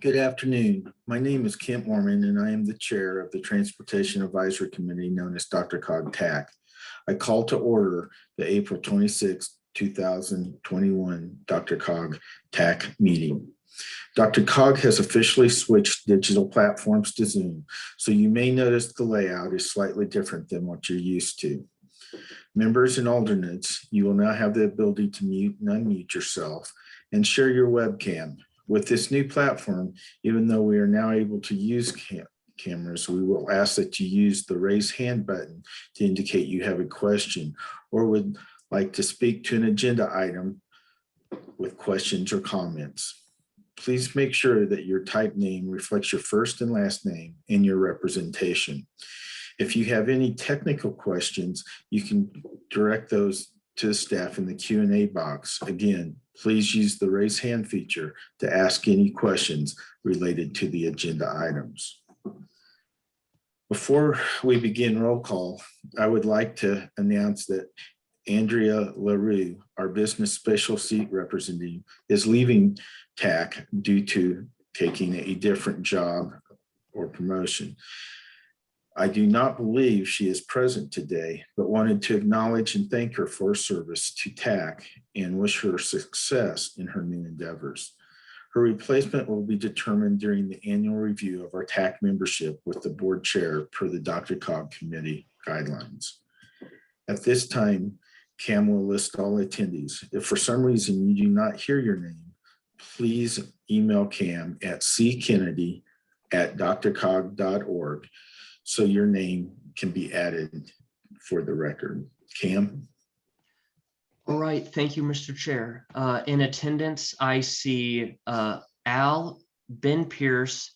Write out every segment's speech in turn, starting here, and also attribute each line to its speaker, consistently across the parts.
Speaker 1: Good afternoon. My name is Kent Mormon, and I am the chair of the Transportation Advisory Committee known as Dr. Cog TAC. I call to order the April 26, 2021 Dr. Cog TAC meeting. Dr. Cog has officially switched digital platforms to Zoom, so you may notice the layout is slightly different than what you're used to. Members and alternates, you will now have the ability to mute and unmute yourself and share your webcam. With this new platform, even though we are now able to use cameras, we will ask that you use the raise hand button to indicate you have a question or would like to speak to an agenda item with questions or comments. Please make sure that your typed name reflects your first and last name in your representation. If you have any technical questions, you can direct those to the staff in the Q&A box. Again, please use the raise hand feature to ask any questions related to the agenda items. Before we begin roll call, I would like to announce that Andrea LaRue, our business special seat representative, is leaving TAC due to taking a different job or promotion. I do not believe she is present today, but wanted to acknowledge and thank her for her service to TAC and wish her success in her new endeavors. Her replacement will be determined during the annual review of our TAC membership with the board chair per the Dr. Cog committee guidelines. At this time, Cam will list all attendees. If for some reason you do not hear your name, please email Cam at ckennedy@drcog.org. so your name can be added for the record. Cam?
Speaker 2: All right, thank you, Mr. Chair. In attendance, I see Al, Ben Pierce,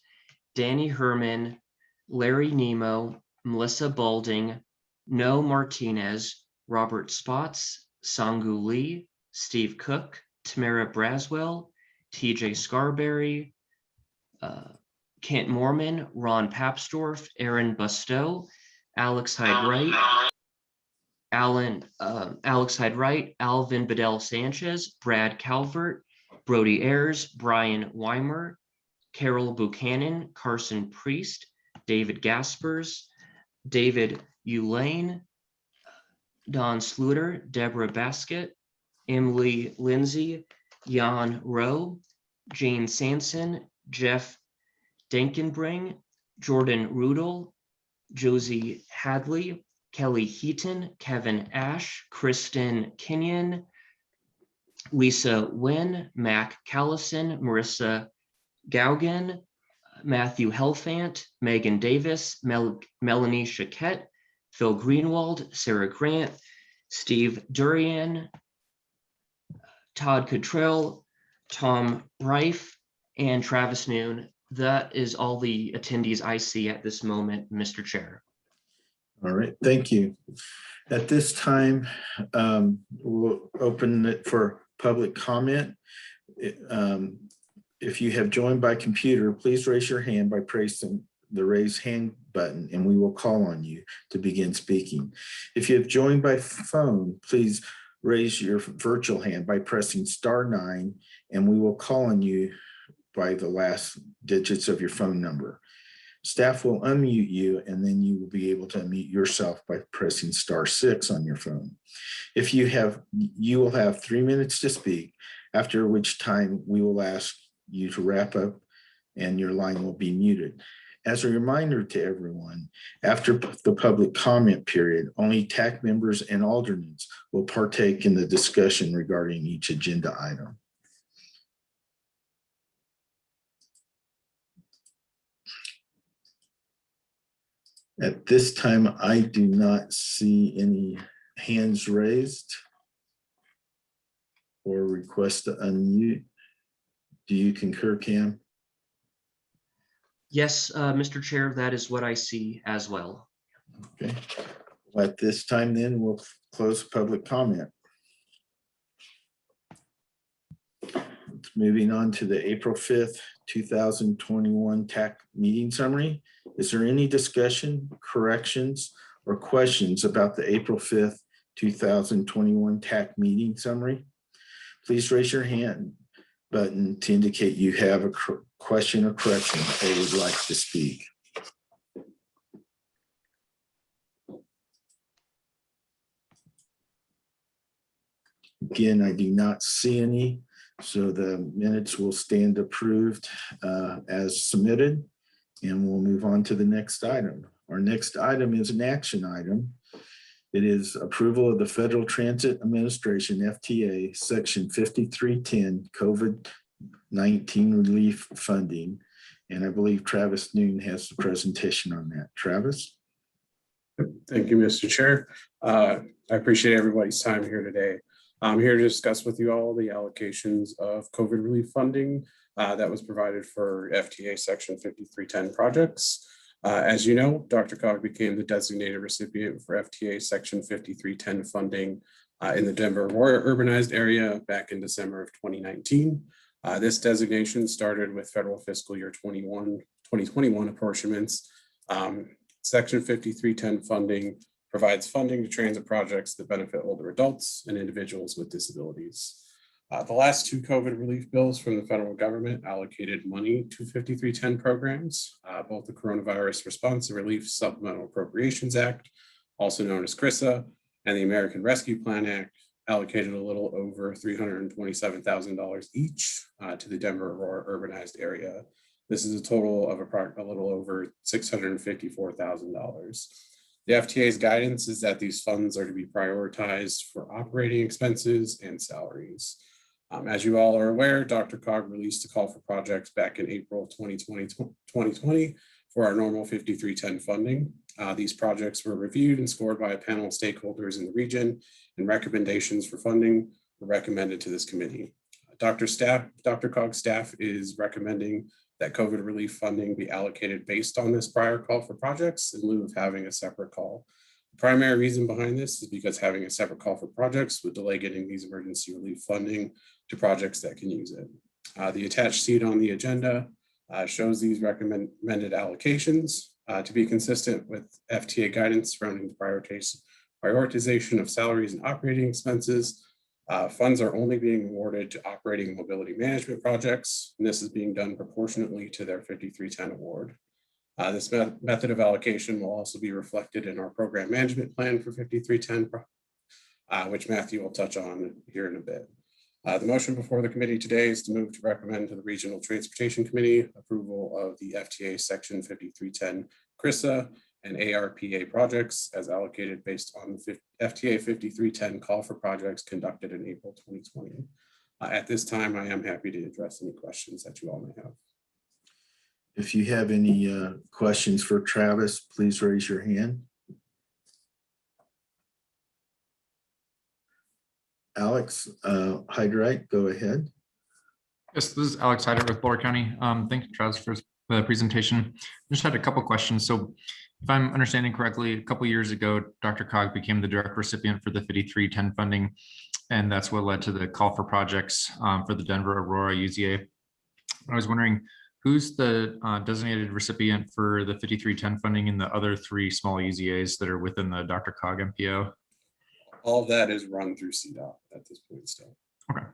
Speaker 2: Danny Herman, Larry Nemo, Melissa Balding, No Martinez, Robert Spots, Sangu Lee, Steve Cook, Tamara Braswell, TJ Scarberry, Kent Mormon, Ron Papsdorf, Aaron Bustow, Alex Hyde-Wright, Alex Hyde-Wright, Alvin Bedell Sanchez, Brad Calvert, Brody Ayers, Brian Weimer, Carol Buchanan, Carson Priest, David Gaspers, David Ulane, Don Sluter, Deborah Baskett, Emily Lindsay, Jan Rowe, Jane Sanson, Jeff Denkenbring, Jordan Rudel, Josie Hadley, Kelly Heaton, Kevin Ash, Kristen Kenyon, Lisa Wynn, Mac Callison, Marissa Gaugen, Matthew Helfant, Megan Davis, Melanie Chaquette, Phil Greenwald, Sarah Grant, Steve Durian, Todd Cottrell, Tom Reif, and Travis Noon. That is all the attendees I see at this moment, Mr. Chair.
Speaker 1: All right, thank you. At this time, we'll open it for public comment. If you have joined by computer, please raise your hand by pressing the raise hand button and we will call on you to begin speaking. If you have joined by phone, please raise your virtual hand by pressing *9 and we will call on you by the last digits of your phone number. Staff will unmute you and then you will be able to unmute yourself by pressing *6 on your phone. If you will have 3 minutes to speak, after which time we will ask you to wrap up and your line will be muted. As a reminder to everyone, after the public comment period, only TAC members and alternates will partake in the discussion regarding each agenda item. At this time, I do not see any hands raised or request to unmute. Do you concur, Cam?
Speaker 2: Yes, Mr. Chair, that is what I see as well.
Speaker 1: Okay. Well, at this time, then, we'll close public comment. Moving on to the April 5th, 2021 TAC meeting summary. Is there any discussion, corrections, or questions about the April 5th, 2021 TAC meeting summary? Please raise your hand button to indicate you have a question or correction or would like to speak. Again, I do not see any, so the minutes will stand approved as submitted, and we'll move on to the next item. Our next item is an action item. It is approval of the Federal Transit Administration, FTA, Section 5310, COVID-19 relief funding. And I believe Travis Noon has the presentation on that. Travis?
Speaker 3: Thank you, Mr. Chair. I appreciate everybody's time here today. I'm here to discuss with you all the allocations of COVID relief funding that was provided for FTA Section 5310 projects. As you know, DRCOG became the designated recipient for FTA Section 5310 funding in the Denver urbanized area back in December of 2019. This designation started with federal fiscal year 2021 apportionments. Section 5310 funding provides funding to transit projects that benefit older adults and individuals with disabilities. The last two COVID relief bills from the federal government allocated money to 5310 programs. Both the Coronavirus Response and Relief Supplemental Appropriations Act, also known as CRISA, and the American Rescue Plan Act allocated a little over $327,000 each to the Denver Aurora urbanized area. This is a total of a little over $654,000. The FTA's guidance is that these funds are to be prioritized for operating expenses and salaries. As you all are aware, DRCOG released a call for projects back in April of 2020 for our normal 5310 funding. These projects were reviewed and scored by a panel of stakeholders in the region, and recommendations for funding were recommended to this committee. DRCOG staff is recommending that COVID relief funding be allocated based on this prior call for projects in lieu of having a separate call. The primary reason behind this is because having a separate call for projects would delay getting these emergency relief funding to projects that can use it. The attached sheet on the agenda shows these recommended allocations to be consistent with FTA guidance surrounding the prioritization of salaries and operating expenses. Funds are only being awarded to operating and mobility management projects, and this is being done proportionately to their 5310 award. This method of allocation will also be reflected in our program management plan for 5310, which Matthew will touch on here in a bit. The motion before the committee today is to move to recommend to the Regional Transportation Committee approval of the FTA Section 5310 CRISA and ARPA projects as allocated based on the FTA 5310 call for projects conducted in April 2020. At this time, I am happy to address any questions that you all may have.
Speaker 1: If you have any questions for Travis, please raise your hand. Alex Hyderite, go ahead.
Speaker 4: Yes, this is Alex Hyder with Boulder County. Thank you, Travis, for the presentation. I just had a couple questions. So if I'm understanding correctly, a couple years ago, DRCOG became the direct recipient for the 5310 funding, and that's what led to the call for projects for the Denver Aurora UZA. I was wondering, who's the designated recipient for the 5310 funding in the other three small UZAs that are within the DRCOG MPO?
Speaker 3: All of that is run through CDOT at this point still.
Speaker 4: Okay.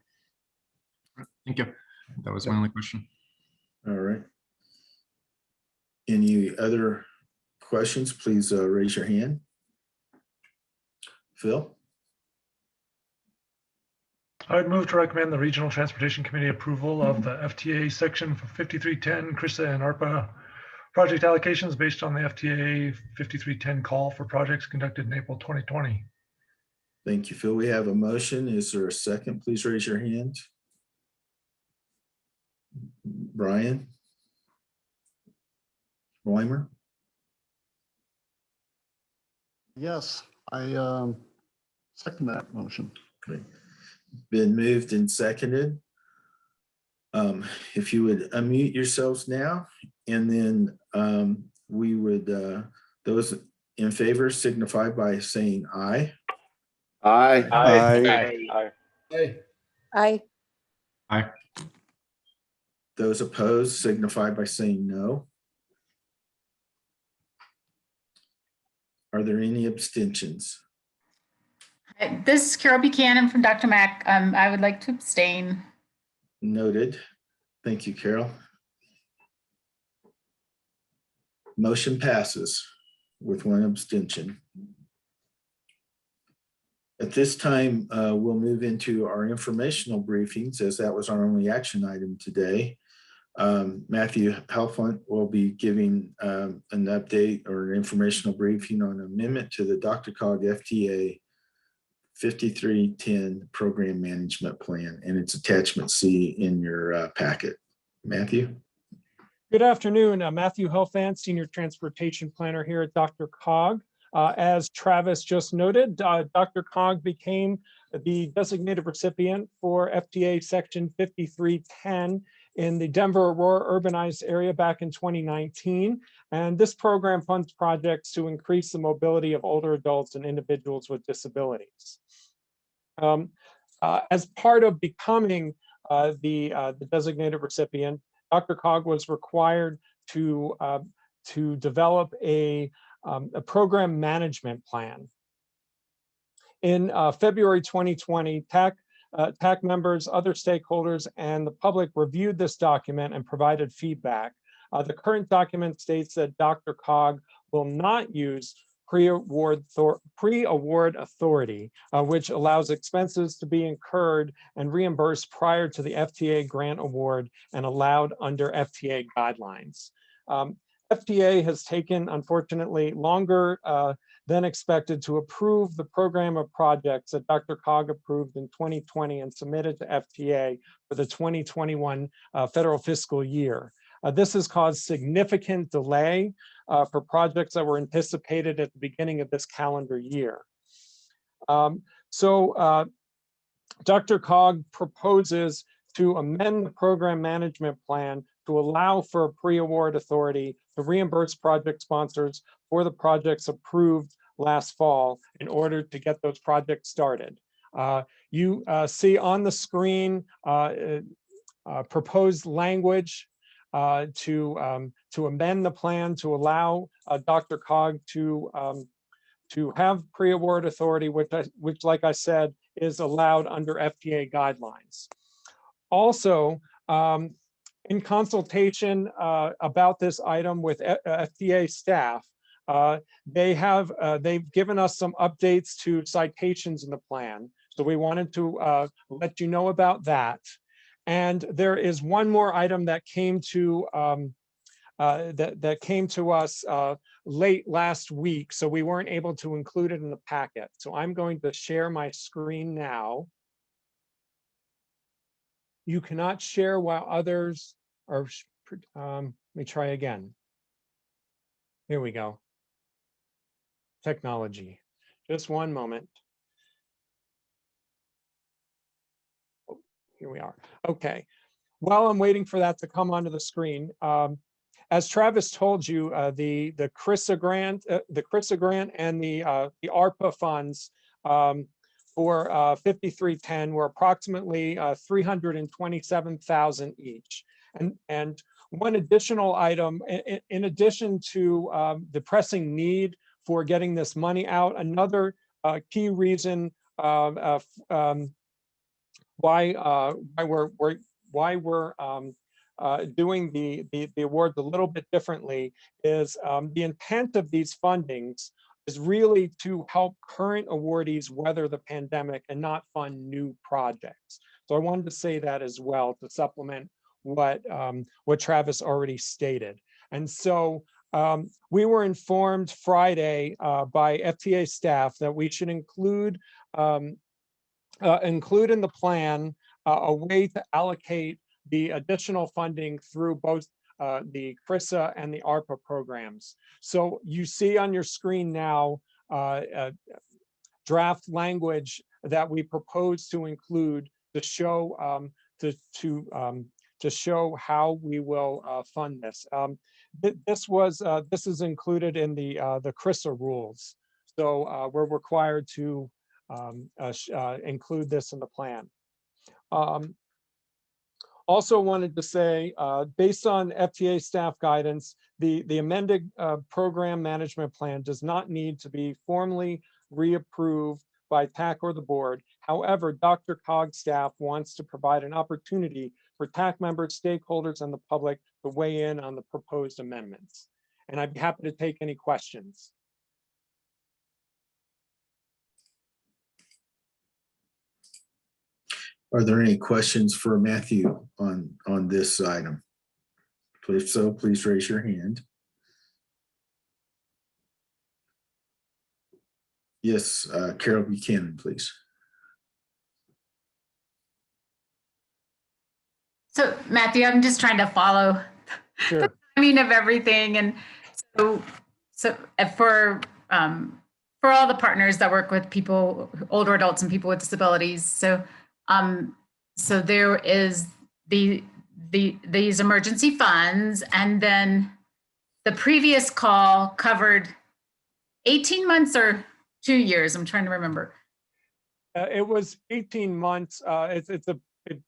Speaker 4: Thank you. That was my only question.
Speaker 1: All right. Any other questions? Please raise your hand. Phil?
Speaker 5: I would move to recommend the Regional Transportation Committee approval of the FTA Section 5310 CRISA and ARPA project allocations based on the FTA 5310 call for projects conducted in April 2020.
Speaker 1: Thank you, Phil. We have a motion. Is there a second? Please raise your hand. Brian? Weimer?
Speaker 6: Yes, I second that motion.
Speaker 1: Okay. Been moved and seconded. If you would unmute yourselves now, and then we would, those in favor signify by saying aye.
Speaker 7: Aye.
Speaker 6: Aye.
Speaker 7: Aye.
Speaker 8: Aye.
Speaker 4: Aye.
Speaker 1: Those opposed signify by saying no. Are there any abstentions?
Speaker 9: This is Carol Buchanan from Dr. Mack. I would like to abstain.
Speaker 1: Noted. Thank you, Carol. Motion passes with one abstention. At this time, we'll move into our informational briefings, as that was our only action item today. Matthew Halfont will be giving an update or an informational briefing on amendment to the DRCOG FTA 5310 Program Management Plan, and it's attachment C in your packet. Matthew.
Speaker 7: Good afternoon. Matthew Helfand, Senior Transportation Planner here at DRCOG. As Travis just noted, DRCOG became the designated recipient for FTA Section 5310 in the Denver Aurora urbanized area back in 2019. And this program funds projects to increase the mobility of older adults and individuals with disabilities. As part of becoming the designated recipient, DRCOG was required to develop a program management plan. In February 2020, TAC members, other stakeholders, and the public reviewed this document and provided feedback. The current document states that DRCOG will not use pre-award authority, which allows expenses to be incurred and reimbursed prior to the FTA grant award and allowed under FTA guidelines. FTA has taken, unfortunately, longer than expected to approve the program of projects that DRCOG approved in 2020 and submitted to FTA for the 2021 federal fiscal year. This has caused significant delay for projects that were anticipated at the beginning of this calendar year. DRCOG proposes to amend the program management plan to allow for a pre-award authority to reimburse project sponsors for the projects approved last fall in order to get those projects started. You see on the screen proposed language to amend the plan to allow DRCOG to have pre-award authority, which, like I said, is allowed under FTA guidelines. Also, in consultation about this item with FTA staff, they've given us some updates to citations in the plan. So we wanted to let you know about that. And there is one more item that came to us late last week, so we weren't able to include it in the packet. So I'm going to share my screen now. You cannot share while others are, let me try again. Here we go. Technology. Just one moment. Oh, here we are. Okay. While I'm waiting for that to come onto the screen, as Travis told you, the CRISA grant and the ARPA funds for 5310 were approximately $327,000 each. And one additional item, in addition to the pressing need for getting this money out, another key reason why we're doing the awards a little bit differently is the intent of these fundings is really to help current awardees weather the pandemic and not fund new projects. So I wanted to say that as well to supplement what Travis already stated. And so we were informed Friday by FTA staff that we should include in the plan a way to allocate the additional funding through both the CRISA and the ARPA programs. So you see on your screen now draft language that we propose to include to show to show how we will fund this. This is included in the CRISA rules, so we're required to include this in the plan. Also wanted to say, based on FTA staff guidance, the amended program management plan does not need to be formally reapproved by TAC or the board. However, Dr. Cog's staff wants to provide an opportunity for TAC members, stakeholders, and the public to weigh in on the proposed amendments. And I'd be happy to take any questions.
Speaker 1: Are there any questions for Matthew on this item? If so, please raise your hand. Yes, Carol Buchanan, please.
Speaker 8: So Matthew, I'm just trying to follow
Speaker 7: Sure.
Speaker 8: the timing of everything. And so for all the partners that work with people, older adults and people with disabilities. So there is these emergency funds, and then the previous call covered 18 months or 2 years. I'm trying to remember.
Speaker 7: It was 18 months. It's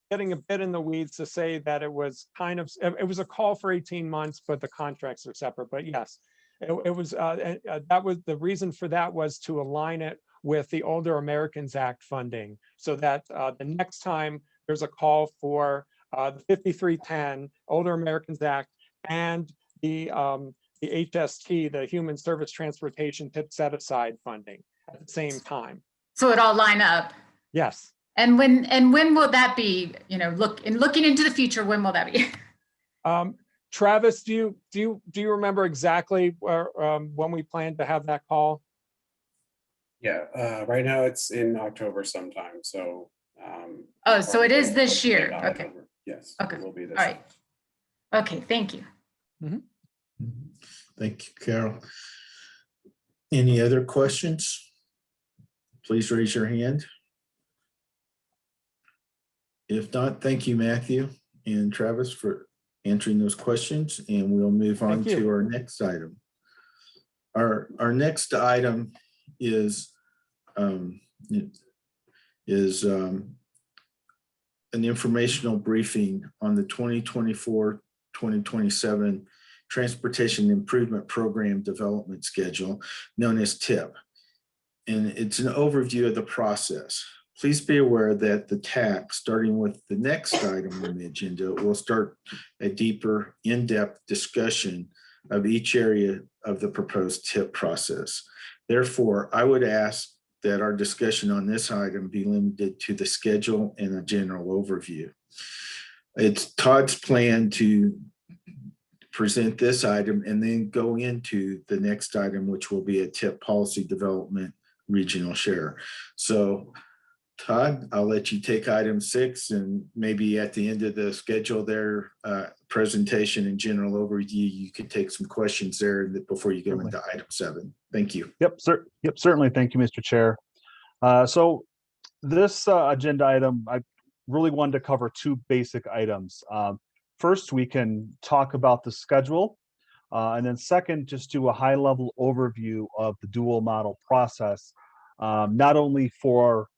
Speaker 7: getting a bit in the weeds to say that it was it was a call for 18 months, but the contracts are separate. But yes, it was that was the reason for that, was to align it with the Older Americans Act funding, so that the next time there's a call for the 5310 Older Americans Act and the HST, the Human Service Transportation Tip Set Aside funding at the same time.
Speaker 8: So it all line up.
Speaker 7: Yes.
Speaker 8: And when will that be? You know, looking into the future, when will that be?
Speaker 7: Travis, do you remember exactly when we plan to have that call?
Speaker 3: Yeah, right now it's in October sometime, so.
Speaker 8: Oh, so it is this
Speaker 3: probably
Speaker 8: year.
Speaker 3: late
Speaker 8: Okay.
Speaker 3: October. Yes.
Speaker 8: Okay.
Speaker 3: It will be this.
Speaker 8: All right. Okay, thank you.
Speaker 1: Thank you, Carol. Any other questions? Please raise your hand. If not, thank you, Matthew and Travis, for answering those questions, and we'll move on to our next item. Our next item is an informational briefing on the 2024-2027 Transportation Improvement Program Development Schedule, known as TIP. And it's an overview of the process. Please be aware that the TAC, starting with the next item on the agenda, will start a deeper, in-depth discussion of each area of the proposed TIP process. Therefore, I would ask that our discussion on this item be limited to the schedule and a general overview. It's Todd's plan to present this item and then go into the next item, which will be a TIP policy development regional share. So Todd, I'll let you take item 6, and maybe at the end of the schedule there, presentation and general overview, you could take some questions there before you go into item 7. Thank you.
Speaker 9: Yep, certainly. Thank you, Mr. Chair. So this agenda item, I really wanted to cover 2 basic items. First, we can talk about the schedule, and then second, just do a high-level overview of the dual model process, not only for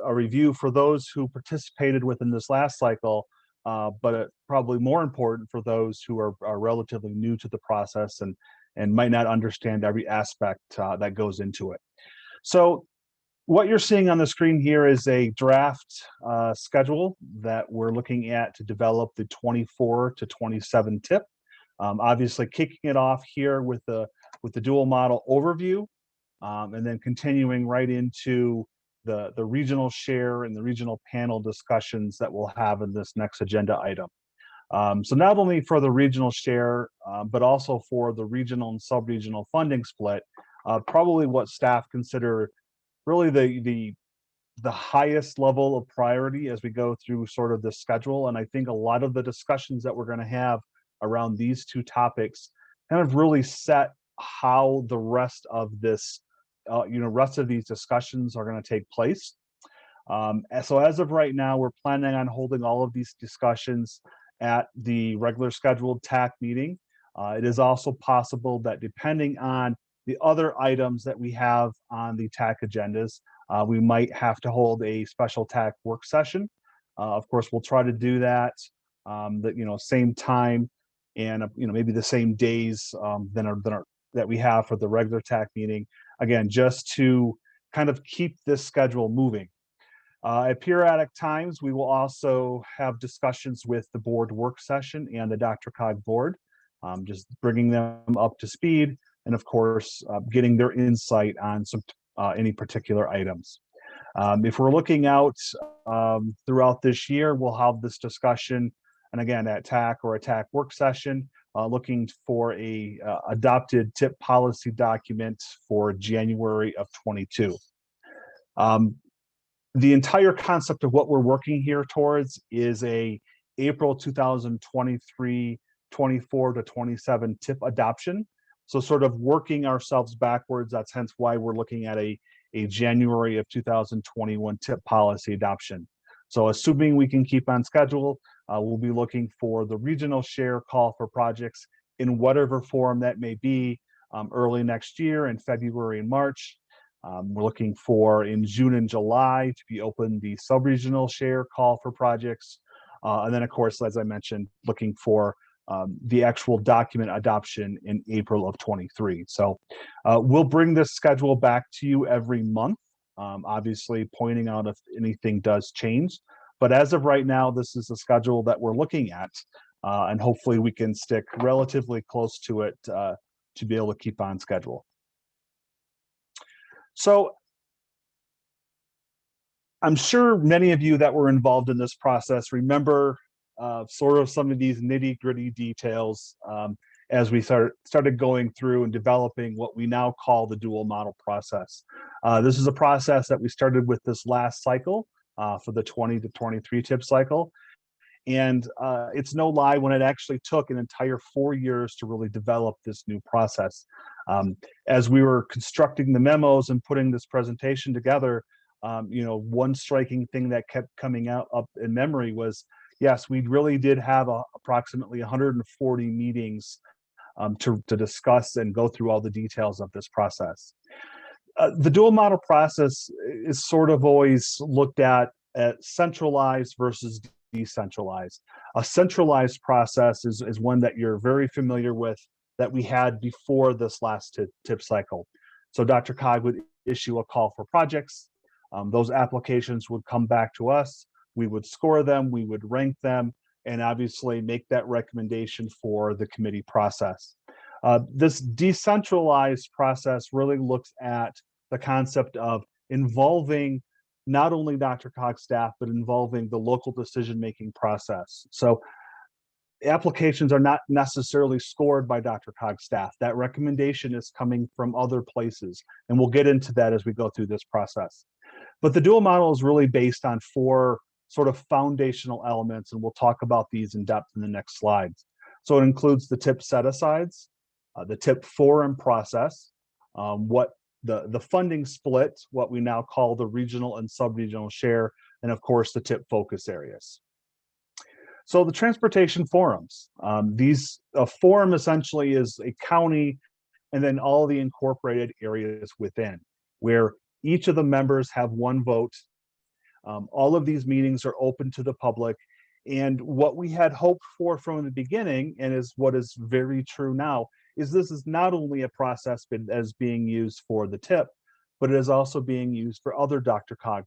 Speaker 9: a review for those who participated within this last cycle, but probably more important for those who are relatively new to the process and might not understand every aspect that goes into it. So what you're seeing on the screen here is a draft schedule that we're looking at to develop the 24 to 27 TIP. Obviously kicking it off here with the dual model overview, and then continuing right into the regional share and the regional panel discussions that we'll have in this next agenda item. So not only for the regional share, but also for the regional and sub-regional funding split, probably what staff consider really the highest level of priority as we go through sort of the schedule. And I think a lot of the discussions that we're going to have around these 2 topics kind of really set how the rest of this rest of these discussions are going to take place. So as of right now, we're planning on holding all of these discussions at the regular scheduled TAC meeting. It is also possible that depending on the other items that we have on the TAC agendas, we might have to hold a special TAC work session. Of course, we'll try to do that same time and maybe the same days that we have for the regular TAC meeting. Again, just to kind of keep this schedule moving. At periodic times, we will also have discussions with the board work session and the DRCOG board, just bringing them up to speed, and of course, getting their insight on some any particular items. If we're looking out throughout this year, we'll have this discussion, and again, at TAC or a TAC work session, looking for a adopted TIP policy document for January of 22. The entire concept of what we're working here towards is a April 2023, 24 to 27 TIP adoption. So sort of working ourselves backwards. That's hence why we're looking at a January of 2021 TIP policy adoption. So assuming we can keep on schedule, we'll be looking for the regional share call for projects in whatever form that may be early next year in February and March. We're looking for in June and July to be open the sub-regional share call for projects. And then of course, as I mentioned, looking for the actual document adoption in April of 23. So we'll bring this schedule back to you every month, obviously pointing out if anything does change. But as of right now, this is the schedule that we're looking at, and hopefully we can stick relatively close to it to be able to keep on schedule. So I'm sure many of you that were involved in this process remember sort of some of these nitty-gritty details as we started going through and developing what we now call the dual model process. This is a process that we started with this last cycle for the 20 to 23 TIP cycle. And it's no lie when it actually took an entire 4 years to really develop this new process. As we were constructing the memos and putting this presentation together, one striking thing that kept coming up in memory was, yes, we really did have approximately 140 meetings to discuss and go through all the details of this process. The dual model process is sort of always looked at centralized versus decentralized. A centralized process is one that you're very familiar with that we had before this last TIP cycle. So DRCOG would issue a call for projects. Those applications would come back to us. We would score them, we would rank them, and obviously make that recommendation for the committee process. This decentralized process really looks at the concept of involving not only DRCOG staff, but involving the local decision-making process. So applications are not necessarily scored by DRCOG staff. That recommendation is coming from other places, and we'll get into that as we go through this process. But the dual model is really based on 4 sort of foundational elements, and we'll talk about these in depth in the next slides. So it includes the TIP set-asides, the TIP forum process, what the funding split, what we now call the regional and sub-regional share, and of course the TIP focus areas. So the transportation forums, a forum essentially is a county and then all the incorporated areas within, where each of the members have 1 vote. All of these meetings are open to the public, and what we had hoped for from the beginning, and is what is very true now, is this is not only a process as being used for the TIP, but it is also being used for other DRCOG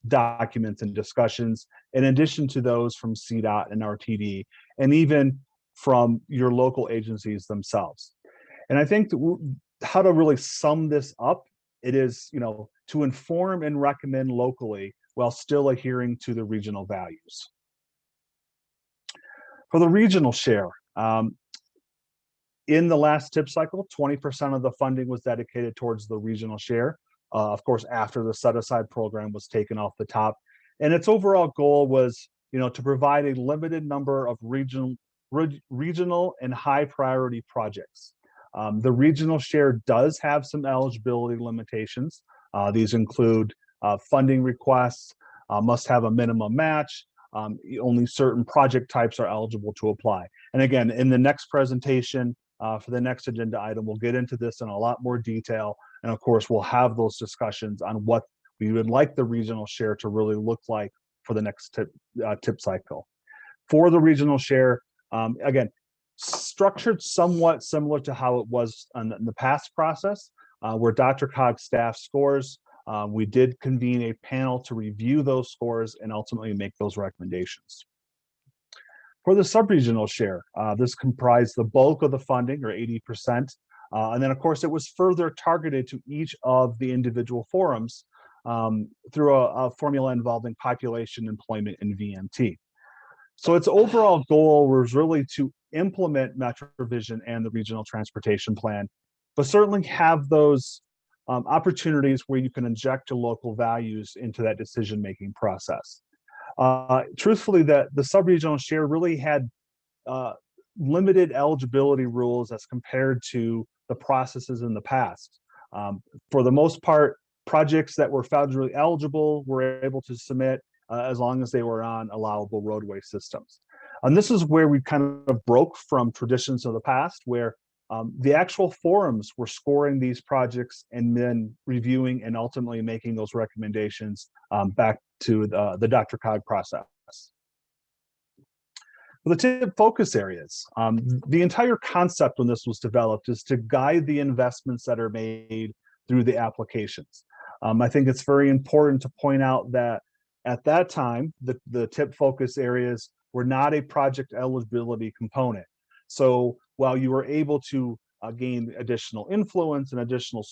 Speaker 9: documents and discussions, in addition to those from CDOT and RTD, and even from your local agencies themselves. And I think how to really sum this up, it is, to inform and recommend locally while still adhering to the regional values. For the regional share, in the last TIP cycle, 20% of the funding was dedicated towards the regional share. Of course, after the set-aside program was taken off the top. And its overall goal was, to provide a limited number of regional and high priority projects. The regional share does have some eligibility limitations. These include funding requests, must have a minimum match, only certain project types are eligible to apply. And again, in the next presentation, for the next agenda item, we'll get into this in a lot more detail. And of course, we'll have those discussions on what we would like the regional share to really look like for the next TIP cycle. For the regional share, again, structured somewhat similar to how it was in the past process. where DRCOG staff scores. We did convene a panel to review those scores and ultimately make those recommendations. For the subregional share, this comprised the bulk of the funding, or 80%. And then, of course, it was further targeted to each of the individual forums through a formula involving population, employment, and VMT. So its overall goal was really to implement MetroVision and the Regional Transportation Plan, but certainly have those opportunities where you can inject your local values into that decision-making process. Truthfully, the subregional share really had limited eligibility rules as compared to the processes in the past. For the most part, projects that were federally eligible were able to submit as long as they were on allowable roadway systems. And this is where we kind of broke from traditions of the past, where the actual forums were scoring these projects and then reviewing and ultimately making those recommendations back to the DRCOG process. For the tip focus areas, the entire concept when this was developed is to guide the investments that are made through the applications. I think it's very important to point out that at that time, the tip focus areas were not a project eligibility component. So while you were able to gain additional influence and additional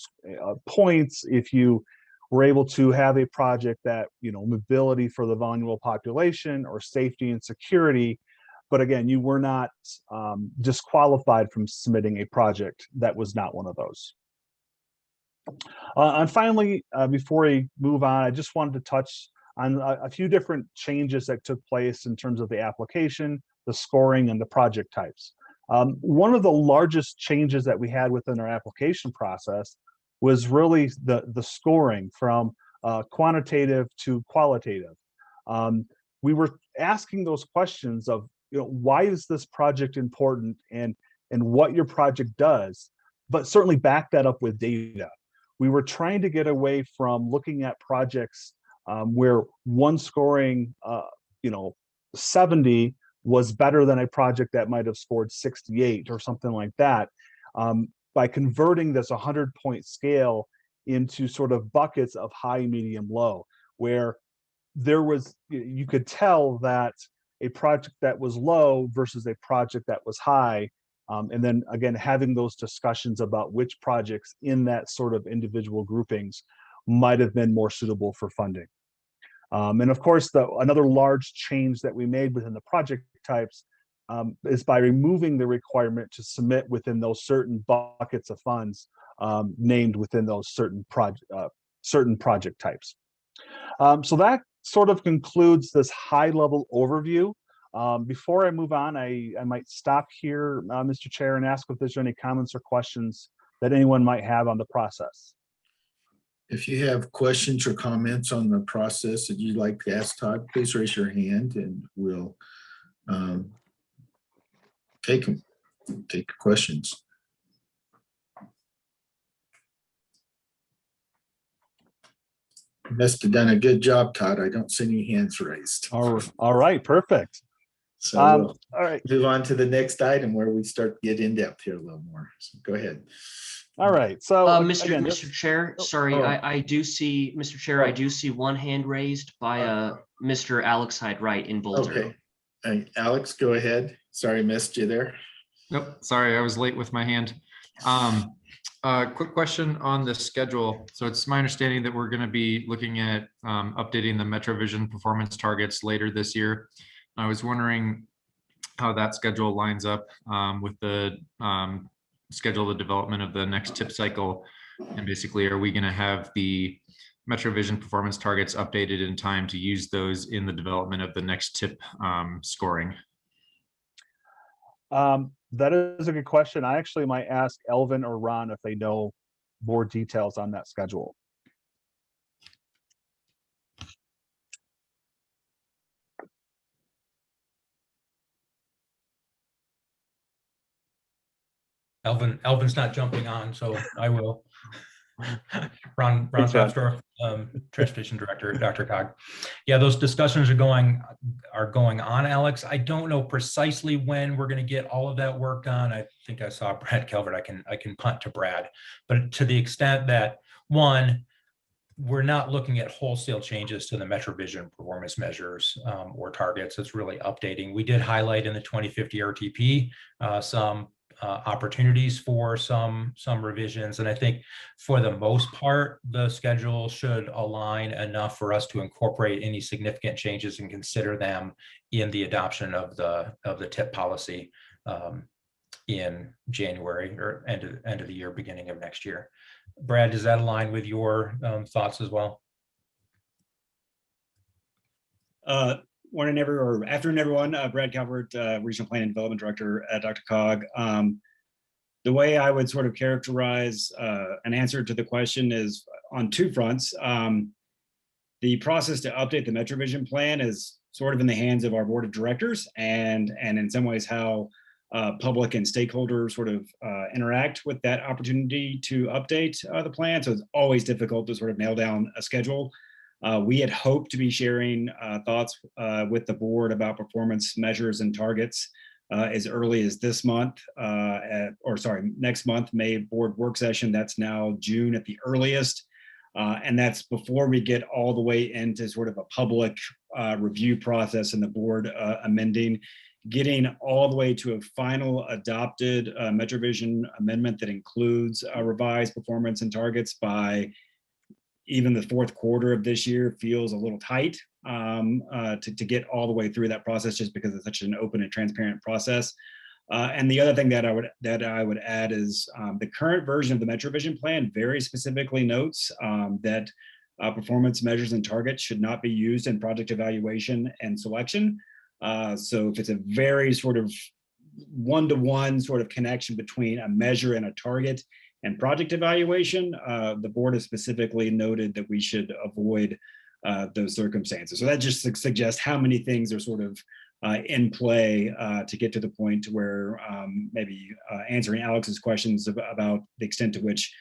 Speaker 9: points if you were able to have a project that, mobility for the vulnerable population or safety and security, but again, you were not disqualified from submitting a project that was not one of those. And finally, before we move on, I just wanted to touch on a few different changes that took place in terms of the application, the scoring, and the project types. One of the largest changes that we had within our application process was really the scoring from quantitative to qualitative. We were asking those questions of, why is this project important and what your project does, but certainly back that up with data. We were trying to get away from looking at projects where one scoring, 70 was better than a project that might have scored 68 or something like that. By converting this 100-point scale into sort of buckets of high, medium, low, where you could tell that a project that was low versus a project that was high, and then again, having those discussions about which projects in that sort of individual groupings might have been more suitable for funding. And of course, another large change that we made within the project types is by removing the requirement to submit within those certain buckets of funds named within those certain project types. So that sort of concludes this high-level overview. Before I move on, I might stop here, Mr. Chair, and ask if there's any comments or questions that anyone might have on the process.
Speaker 1: If you have questions or comments on the process that you'd like to ask Todd, please raise your hand and we'll take questions. You must have done a good job, Todd. I don't see any hands raised.
Speaker 9: All right, perfect.
Speaker 1: So
Speaker 9: all right,
Speaker 1: move on to the next item where we start to get in depth here a little more. So go ahead.
Speaker 9: All right. So
Speaker 2: Mr. Chair, sorry, I do see, Mr. Chair, I do see one hand raised by Mr. Alex Hyde-Wright in Boulder.
Speaker 1: Okay, Alex, go ahead. Sorry, missed you there.
Speaker 4: Nope, sorry, I was late with my hand. Quick question on the schedule. So it's my understanding that we're going to be looking at updating the MetroVision performance targets later this year. I was wondering how that schedule lines up with the schedule the development of the next tip cycle, and basically, are we going to have the MetroVision performance targets updated in time to use those in the development of the next tip scoring?
Speaker 9: That is a good question. I actually might ask Elvin or Ron if they know more details on that schedule.
Speaker 10: Elvin's not jumping on, so I will. Ron
Speaker 9: Thanks, Chad.
Speaker 10: Fabsdorf, Transportation Director, Dr. Cog. Yeah, those discussions are going on, Alex. I don't know precisely when we're going to get all of that work done. I think I saw Brad Calvert. I can punt to Brad, but to the extent that, one, we're not looking at wholesale changes to the MetroVision performance measures or targets. It's really updating. We did highlight in the 2050 RTP some opportunities for some revisions. And I think for the most part, the schedule should align enough for us to incorporate any significant changes and consider them in the adoption of the TIP policy in January or end of the year, beginning of next year. Brad, does that align with your thoughts as well?
Speaker 11: Morning, afternoon, everyone. Brad Calvert, Regional Planning and Development Director at Dr. Cog. The way I would sort of characterize an answer to the question is on two fronts. The process to update the MetroVision plan is sort of in the hands of our board of directors, and in some ways how public and stakeholders sort of interact with that opportunity to update the plan. So it's always difficult to sort of nail down a schedule. We had hoped to be sharing thoughts with the board about performance measures and targets as early as this month, next month, May board work session. That's now June at the earliest. And that's before we get all the way into sort of a public review process and the board amending, getting all the way to a final adopted MetroVision amendment that includes revised performance and targets by even the fourth quarter of this year feels a little tight to get all the way through that process, just because it's such an open and transparent process. And the other thing that I would add is the current version of the MetroVision plan very specifically notes that performance measures and targets should not be used in project evaluation and selection. So if it's a very sort of one-to-one sort of connection between a measure and a target and project evaluation, the board has specifically noted that we should avoid those circumstances. So that just suggests how many things are sort of in play to get to the point where maybe answering Alex's questions about the extent to which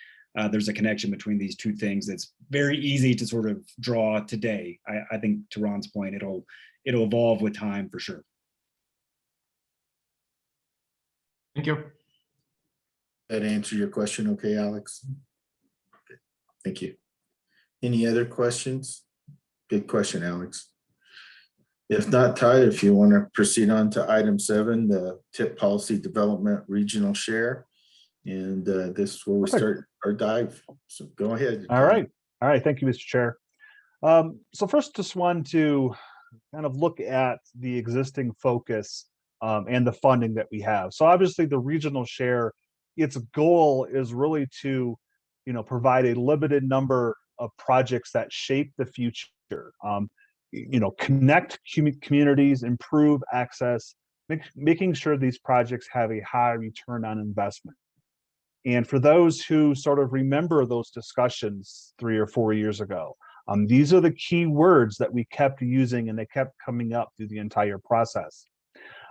Speaker 11: there's a connection between these two things. It's very easy to sort of draw today. I think to Ron's point, it'll evolve with time for sure.
Speaker 4: Thank you.
Speaker 1: That answer your question, okay, Alex? Okay. Thank you. Any other questions? Good question, Alex. If not, Ty, if you want to proceed on to item 7, the TIP policy development regional share. And this is where we start our dive. So go ahead.
Speaker 9: All right. Thank you, Mr. Chair. So first, just want to kind of look at the existing focus and the funding that we have. So obviously the regional share, its goal is really to, provide a limited number of projects that shape the future. Connect communities, improve access, making sure these projects have a high return on investment. And for those who sort of remember those discussions 3 or 4 years ago, these are the key words that we kept using, and they kept coming up through the entire process.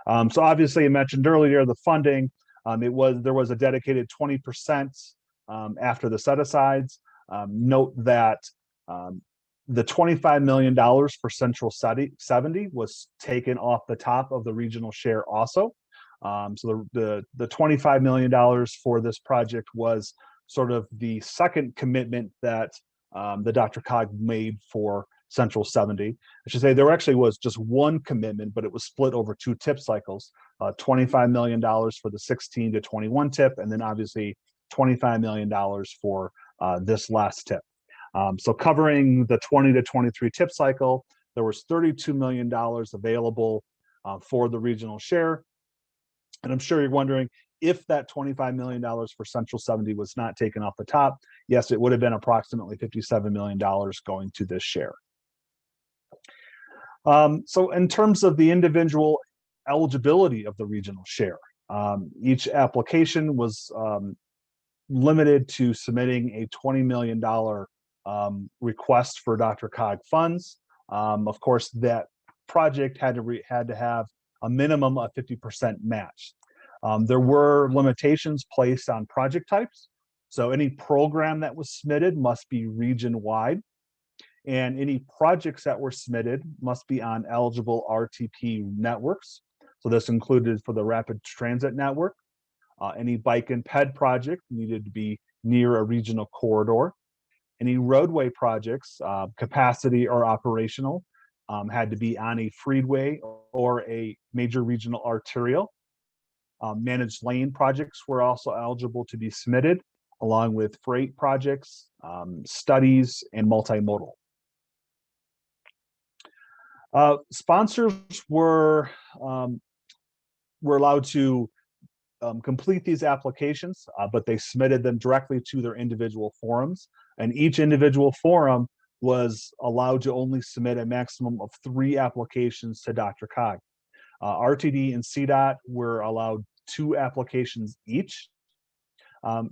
Speaker 9: So obviously I mentioned earlier the funding. There was a dedicated 20% after the set-asides. Note that the $25 million for Central 70 was taken off the top of the regional share also. So the $25 million for this project was sort of the second commitment that the Dr. Cog made for Central 70. I should say there actually was just one commitment, but it was split over 2 TIP cycles, $25 million for the 16 to 21 TIP, and then obviously $25 million for this last TIP. So covering the 20 to 23 TIP cycle, there was $32 million available for the regional share. And I'm sure you're wondering, if that $25 million for Central 70 was not taken off the top, yes, it would have been approximately $57 million going to this share. So in terms of the individual eligibility of the regional share, each application was limited to submitting a $20 million request for Dr. Cog funds. Of course, that project had to have a minimum of 50% match. There were limitations placed on project types. So any program that was submitted must be region-wide, and any projects that were submitted must be on eligible RTP networks. So this included for the rapid transit network. Any bike and ped project needed to be near a regional corridor. Any roadway projects, capacity or operational, had to be on a freeway or a major regional arterial. Managed lane projects were also eligible to be submitted, along with freight projects, studies, and multimodal. Sponsors were allowed to complete these applications, but they submitted them directly to their individual forums, and each individual forum was allowed to only submit a maximum of 3 applications to DRCOG. RTD and CDOT were allowed 2 applications each.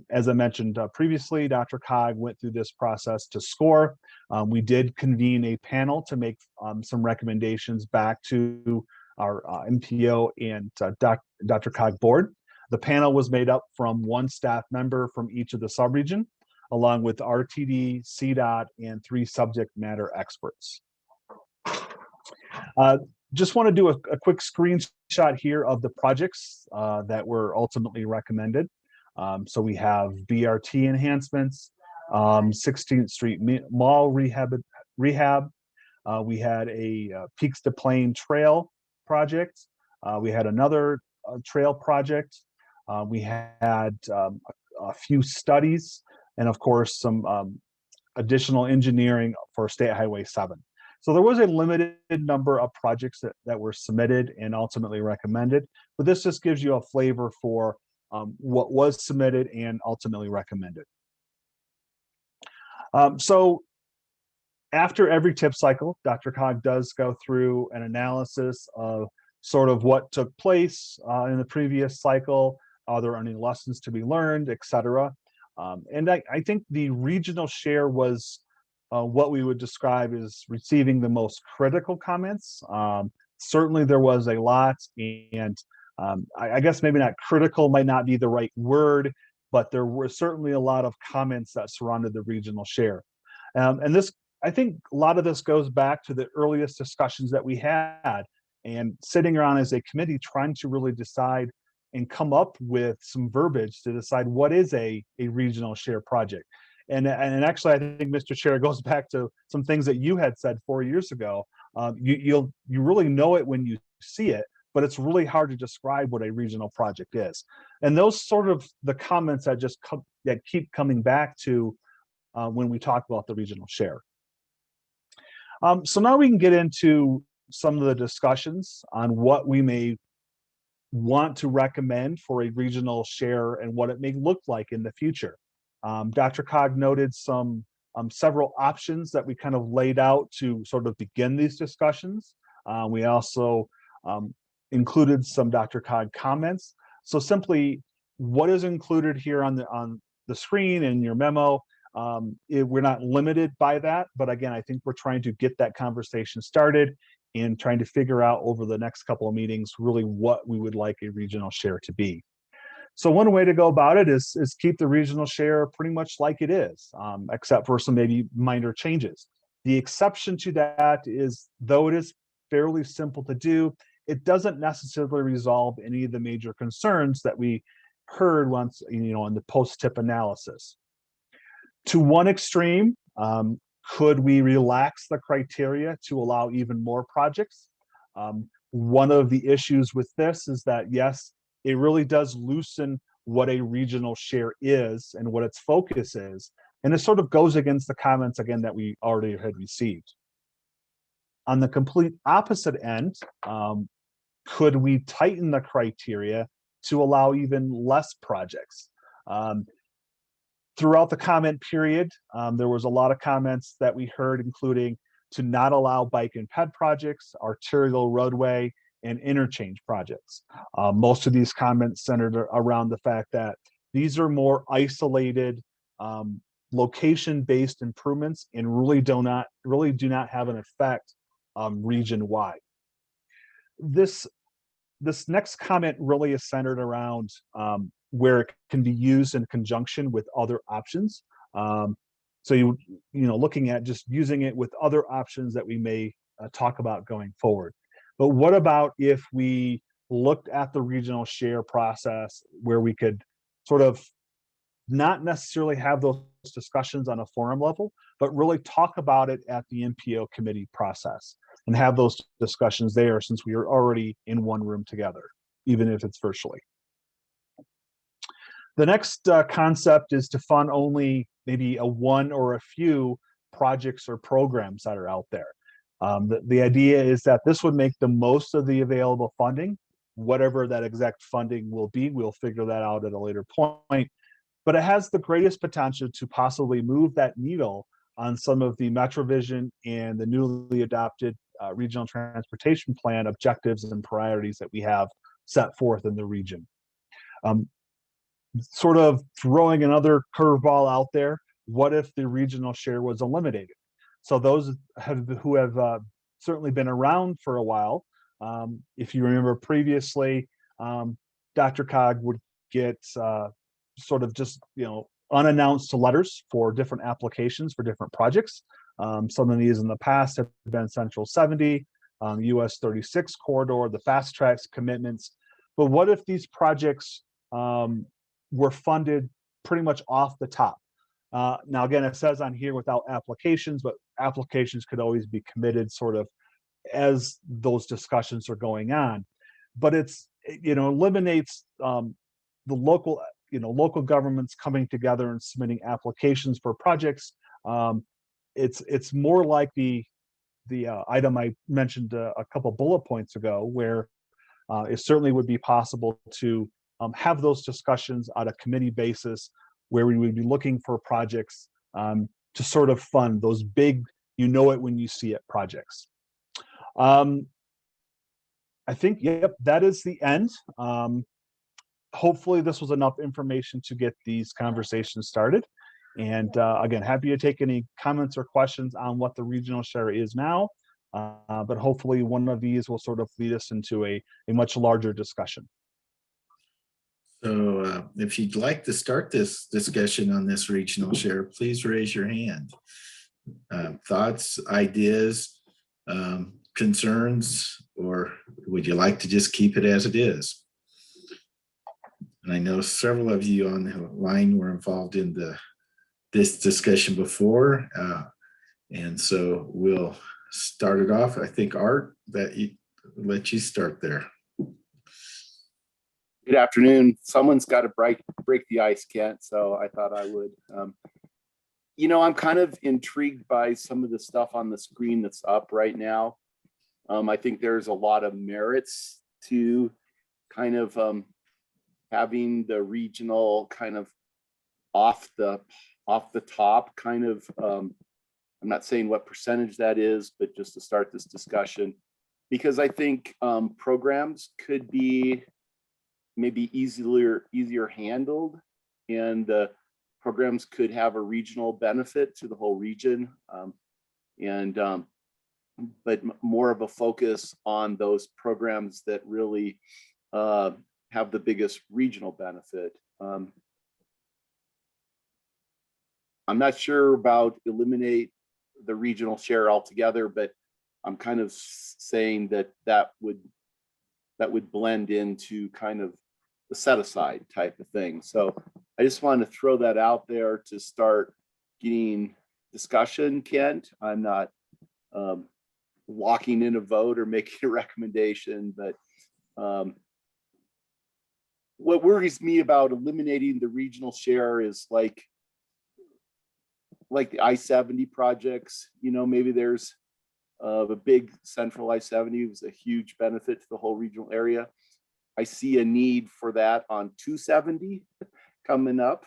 Speaker 9: As I mentioned previously, DRCOG went through this process to score. We did convene a panel to make some recommendations back to our MPO and DRCOG board. The panel was made up from 1 staff member from each of the subregion, along with RTD, CDOT, and 3 subject matter experts. Just want to do a quick screenshot here of the projects that were ultimately recommended. So we have BRT enhancements, 16th Street Mall rehab. We had a Peaks to Plain Trail project. We had another trail project. We had a few studies, and of course some additional engineering for State Highway 7. So there was a limited number of projects that were submitted and ultimately recommended, but this just gives you a flavor for what was submitted and ultimately recommended. So after every tip cycle, DRCOG does go through an analysis of sort of what took place in the previous cycle. Are there any lessons to be learned, et cetera? And I think the regional share was what we would describe as receiving the most critical comments. Certainly there was a lot, and I guess maybe not critical might not be the right word, but there were certainly a lot of comments that surrounded the regional share. And this, I think a lot of this goes back to the earliest discussions that we had, and sitting around as a committee trying to really decide and come up with some verbiage to decide what is a regional share project. And actually, I think, Mr. Chair, it goes back to some things that you had said 4 years ago. You really know it when you see it, but it's really hard to describe what a regional project is. And those sort of the comments that that keep coming back to when we talk about the regional share. So now we can get into some of the discussions on what we may want to recommend for a regional share and what it may look like in the future. DRCOG noted several options that we kind of laid out to sort of begin these discussions. We also included some DRCOG comments. So simply, what is included here on the screen in your memo, we're not limited by that, but again, I think we're trying to get that conversation started and trying to figure out over the next couple of meetings really what we would like a regional share to be. So one way to go about it is keep the regional share pretty much like it is, except for some maybe minor changes. The exception to that is, though it is fairly simple to do, it doesn't necessarily resolve any of the major concerns that we heard once, in the post-tip analysis. To one extreme, could we relax the criteria to allow even more projects? One of the issues with this is that, yes, it really does loosen what a regional share is and what its focus is. And it sort of goes against the comments, again, that we already had received. On the complete opposite end, could we tighten the criteria to allow even less projects? Throughout the comment period, there was a lot of comments that we heard, including to not allow bike and ped projects, arterial roadway, and interchange projects. Most of these comments centered around the fact that these are more isolated, location-based improvements and really do not have an effect region-wide. This next comment really is centered around where it can be used in conjunction with other options. So looking at just using it with other options that we may talk about going forward. But what about if we looked at the regional share process where we could sort of not necessarily have those discussions on a forum level, but really talk about it at the MPO committee process and have those discussions there, since we are already in one room together, even if it's virtually. The next concept is to fund only maybe a one or a few projects or programs that are out there. The idea is that this would make the most of the available funding. Whatever that exact funding will be, we'll figure that out at a later point. But it has the greatest potential to possibly move that needle on some of the MetroVision and the newly adopted regional transportation plan objectives and priorities that we have set forth in the region. Sort of throwing another curveball out there, what if the regional share was eliminated? So those who have certainly been around for a while, if you remember previously, Dr. Cog would get sort of just unannounced letters for different applications for different projects. Some of these in the past have been Central 70, US 36 corridor, the fast tracks commitments. But what if these projects were funded pretty much off the top? Now, again, it says on here without applications, but applications could always be committed sort of as those discussions are going on. But eliminates the local governments coming together and submitting applications for projects. It's more like the item I mentioned a couple bullet points ago, where it certainly would be possible to have those discussions on a committee basis, where we would be looking for projects to sort of fund those big, it when you see it projects. I think, yep, that is the end. Hopefully this was enough information to get these conversations started. And again, happy to take any comments or questions on what the regional share is now. But hopefully one of these will sort of lead us into a much larger discussion.
Speaker 1: So if you'd like to start this discussion on this regional share, please raise your hand. Thoughts, ideas, concerns, or would you like to just keep it as it is? And I know several of you on the line were involved in this discussion before. And so we'll start it off. I think Art, let you start there.
Speaker 12: Good afternoon. Someone's got to break the ice, Kent, so I thought I would. I'm kind of intrigued by some of the stuff on the screen that's up right now. I think there's a lot of merits to kind of having the regional kind of off the top kind of, I'm not saying what percentage that is, but just to start this discussion, because I think programs could be maybe easier handled, and the programs could have a regional benefit to the whole region, but more of a focus on those programs that really have the biggest regional benefit. I'm not sure about eliminate the regional share altogether, but I'm kind of saying that would blend into kind of the set aside type of thing. So I just wanted to throw that out there to start getting discussion, Kent. I'm not locking in a vote or making a recommendation, but what worries me about eliminating the regional share is like the I-70 projects. Maybe there's a big central I-70 was a huge benefit to the whole regional area. I see a need for that on 270 coming up,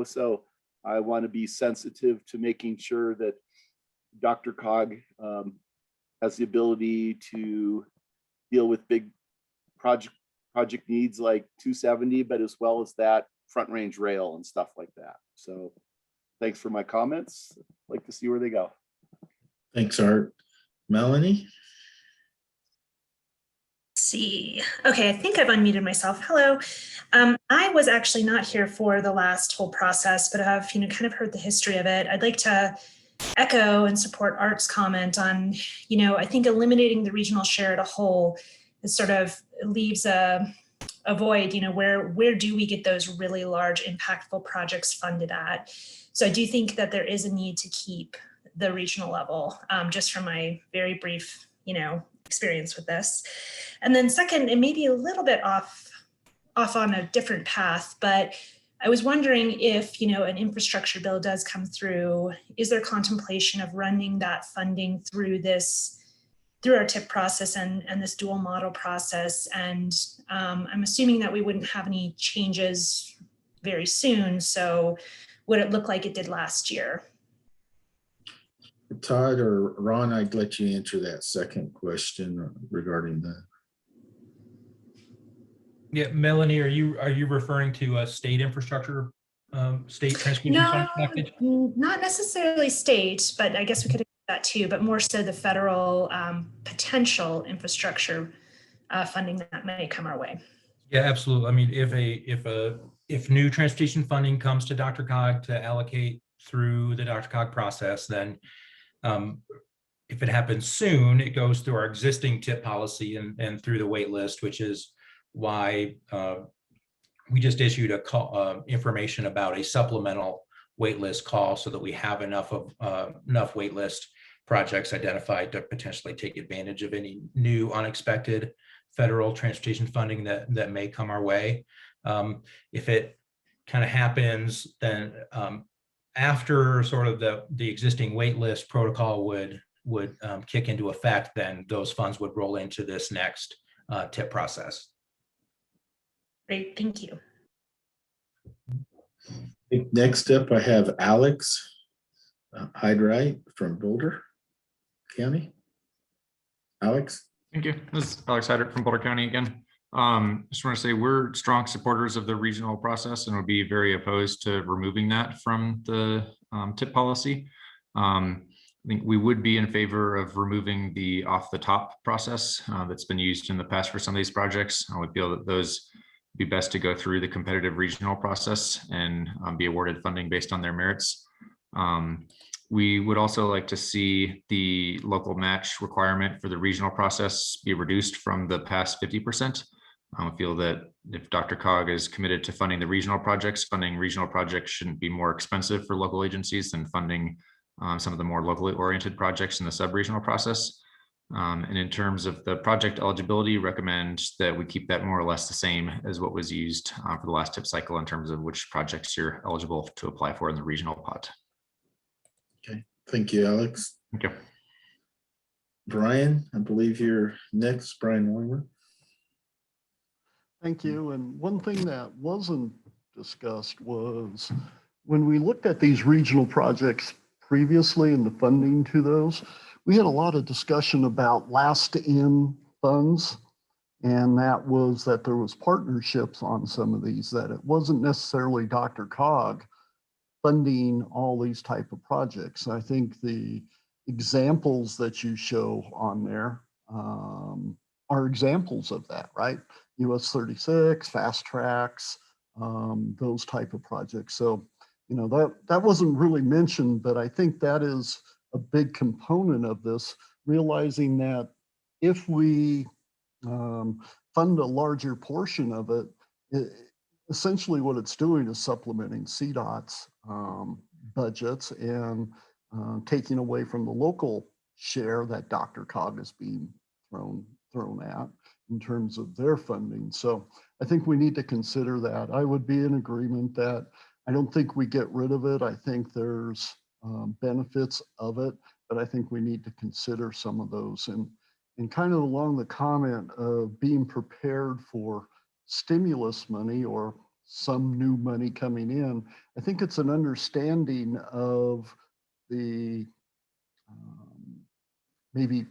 Speaker 12: so I want to be sensitive to making sure that Dr. Cog has the ability to deal with big project needs like 270, but as well as that front range rail and stuff like that. So thanks for my comments. I'd like to see where they go.
Speaker 1: Thanks, Art. Melanie?
Speaker 13: see. Okay, I think I've unmuted myself. Hello. I was actually not here for the last whole process, but I've kind of heard the history of it. I'd like to echo and support Art's comment on, I think eliminating the regional share at a whole is sort of leaves a void. Where do we get those really large, impactful projects funded at? So I do think that there is a need to keep the regional level, just from my very brief, experience with this. And then second, it may be a little bit off on a different path, but I was wondering if, an infrastructure bill does come through, is there contemplation of running that funding through our TIP process and this dual model process? And I'm assuming that we wouldn't have any changes very soon. So would it look like it did last year?
Speaker 1: Todd or Ron, I'd let you answer that second question regarding that.
Speaker 10: Yeah, Melanie, are you referring to a state infrastructure, state transportation fund package?
Speaker 13: Not necessarily state, but I guess we could do that too, but more so the federal potential infrastructure funding that may come our way.
Speaker 10: Yeah, absolutely. I mean, if new transportation funding comes to DRCOG to allocate through the DRCOG process, then if it happens soon, it goes through our existing TIP policy and through the wait list, which is why we just issued a call, information about a supplemental waitlist call so that we have enough waitlist projects identified to potentially take advantage of any new unexpected federal transportation funding that may come our way. If it kind of happens, then after sort of the existing waitlist protocol would kick into effect, then those funds would roll into this next TIP process.
Speaker 13: Great, thank you.
Speaker 1: Next up, I have Alex Hyde-Wright from Boulder County. Alex.
Speaker 4: Thank you. This is Alex Hyder from Boulder County again. Just want to say we're strong supporters of the regional process and would be very opposed to removing that from the TIP policy. I think we would be in favor of removing the off the top process that's been used in the past for some of these projects. I would feel that those would be best to go through the competitive regional process and be awarded funding based on their merits. We would also like to see the local match requirement for the regional process be reduced from the past 50%. I feel that if DRCOG is committed to funding the regional projects shouldn't be more expensive for local agencies than funding some of the more locally oriented projects in the sub-regional process. And in terms of the project eligibility, recommend that we keep that more or less the same as what was used for the last TIP cycle in terms of which projects you're eligible to apply for in the regional pot.
Speaker 1: Okay, thank you, Alex.
Speaker 4: Thank you.
Speaker 1: Brian, I believe you're next, Brian Weimer.
Speaker 6: Thank you. And one thing that wasn't discussed was when we looked at these regional projects previously and the funding to those, we had a lot of discussion about last in funds. And that was that there was partnerships on some of these, that it wasn't necessarily DRCOG funding all these type of projects. I think the examples that you show on there are examples of that, right? US 36, fast tracks, those type of projects. So, that wasn't really mentioned, but I think that is a big component of this, realizing that if we fund a larger portion of it, essentially what it's doing is supplementing CDOT's budgets and taking away from the local share that DRCOG is being thrown at in terms of their funding. So I think we need to consider that. I would be in agreement that I don't think we get rid of it. I think there's benefits of it, but I think we need to consider some of those. And kind of along the comment of being prepared for stimulus money or some new money coming in, I think it's an understanding of the maybe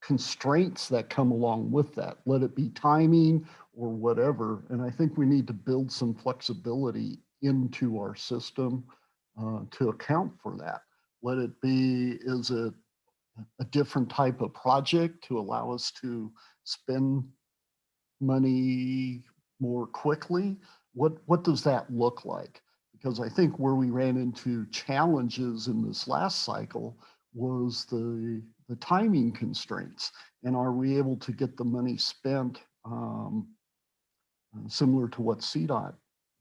Speaker 6: constraints that come along with that. Let it be timing or whatever. And I think we need to build some flexibility into our system to account for that. Let it be, is it a different type of project to allow us to spend money more quickly? What does that look like? Because I think where we ran into challenges in this last cycle was the timing constraints. And are we able to get the money spent similar to what CDOT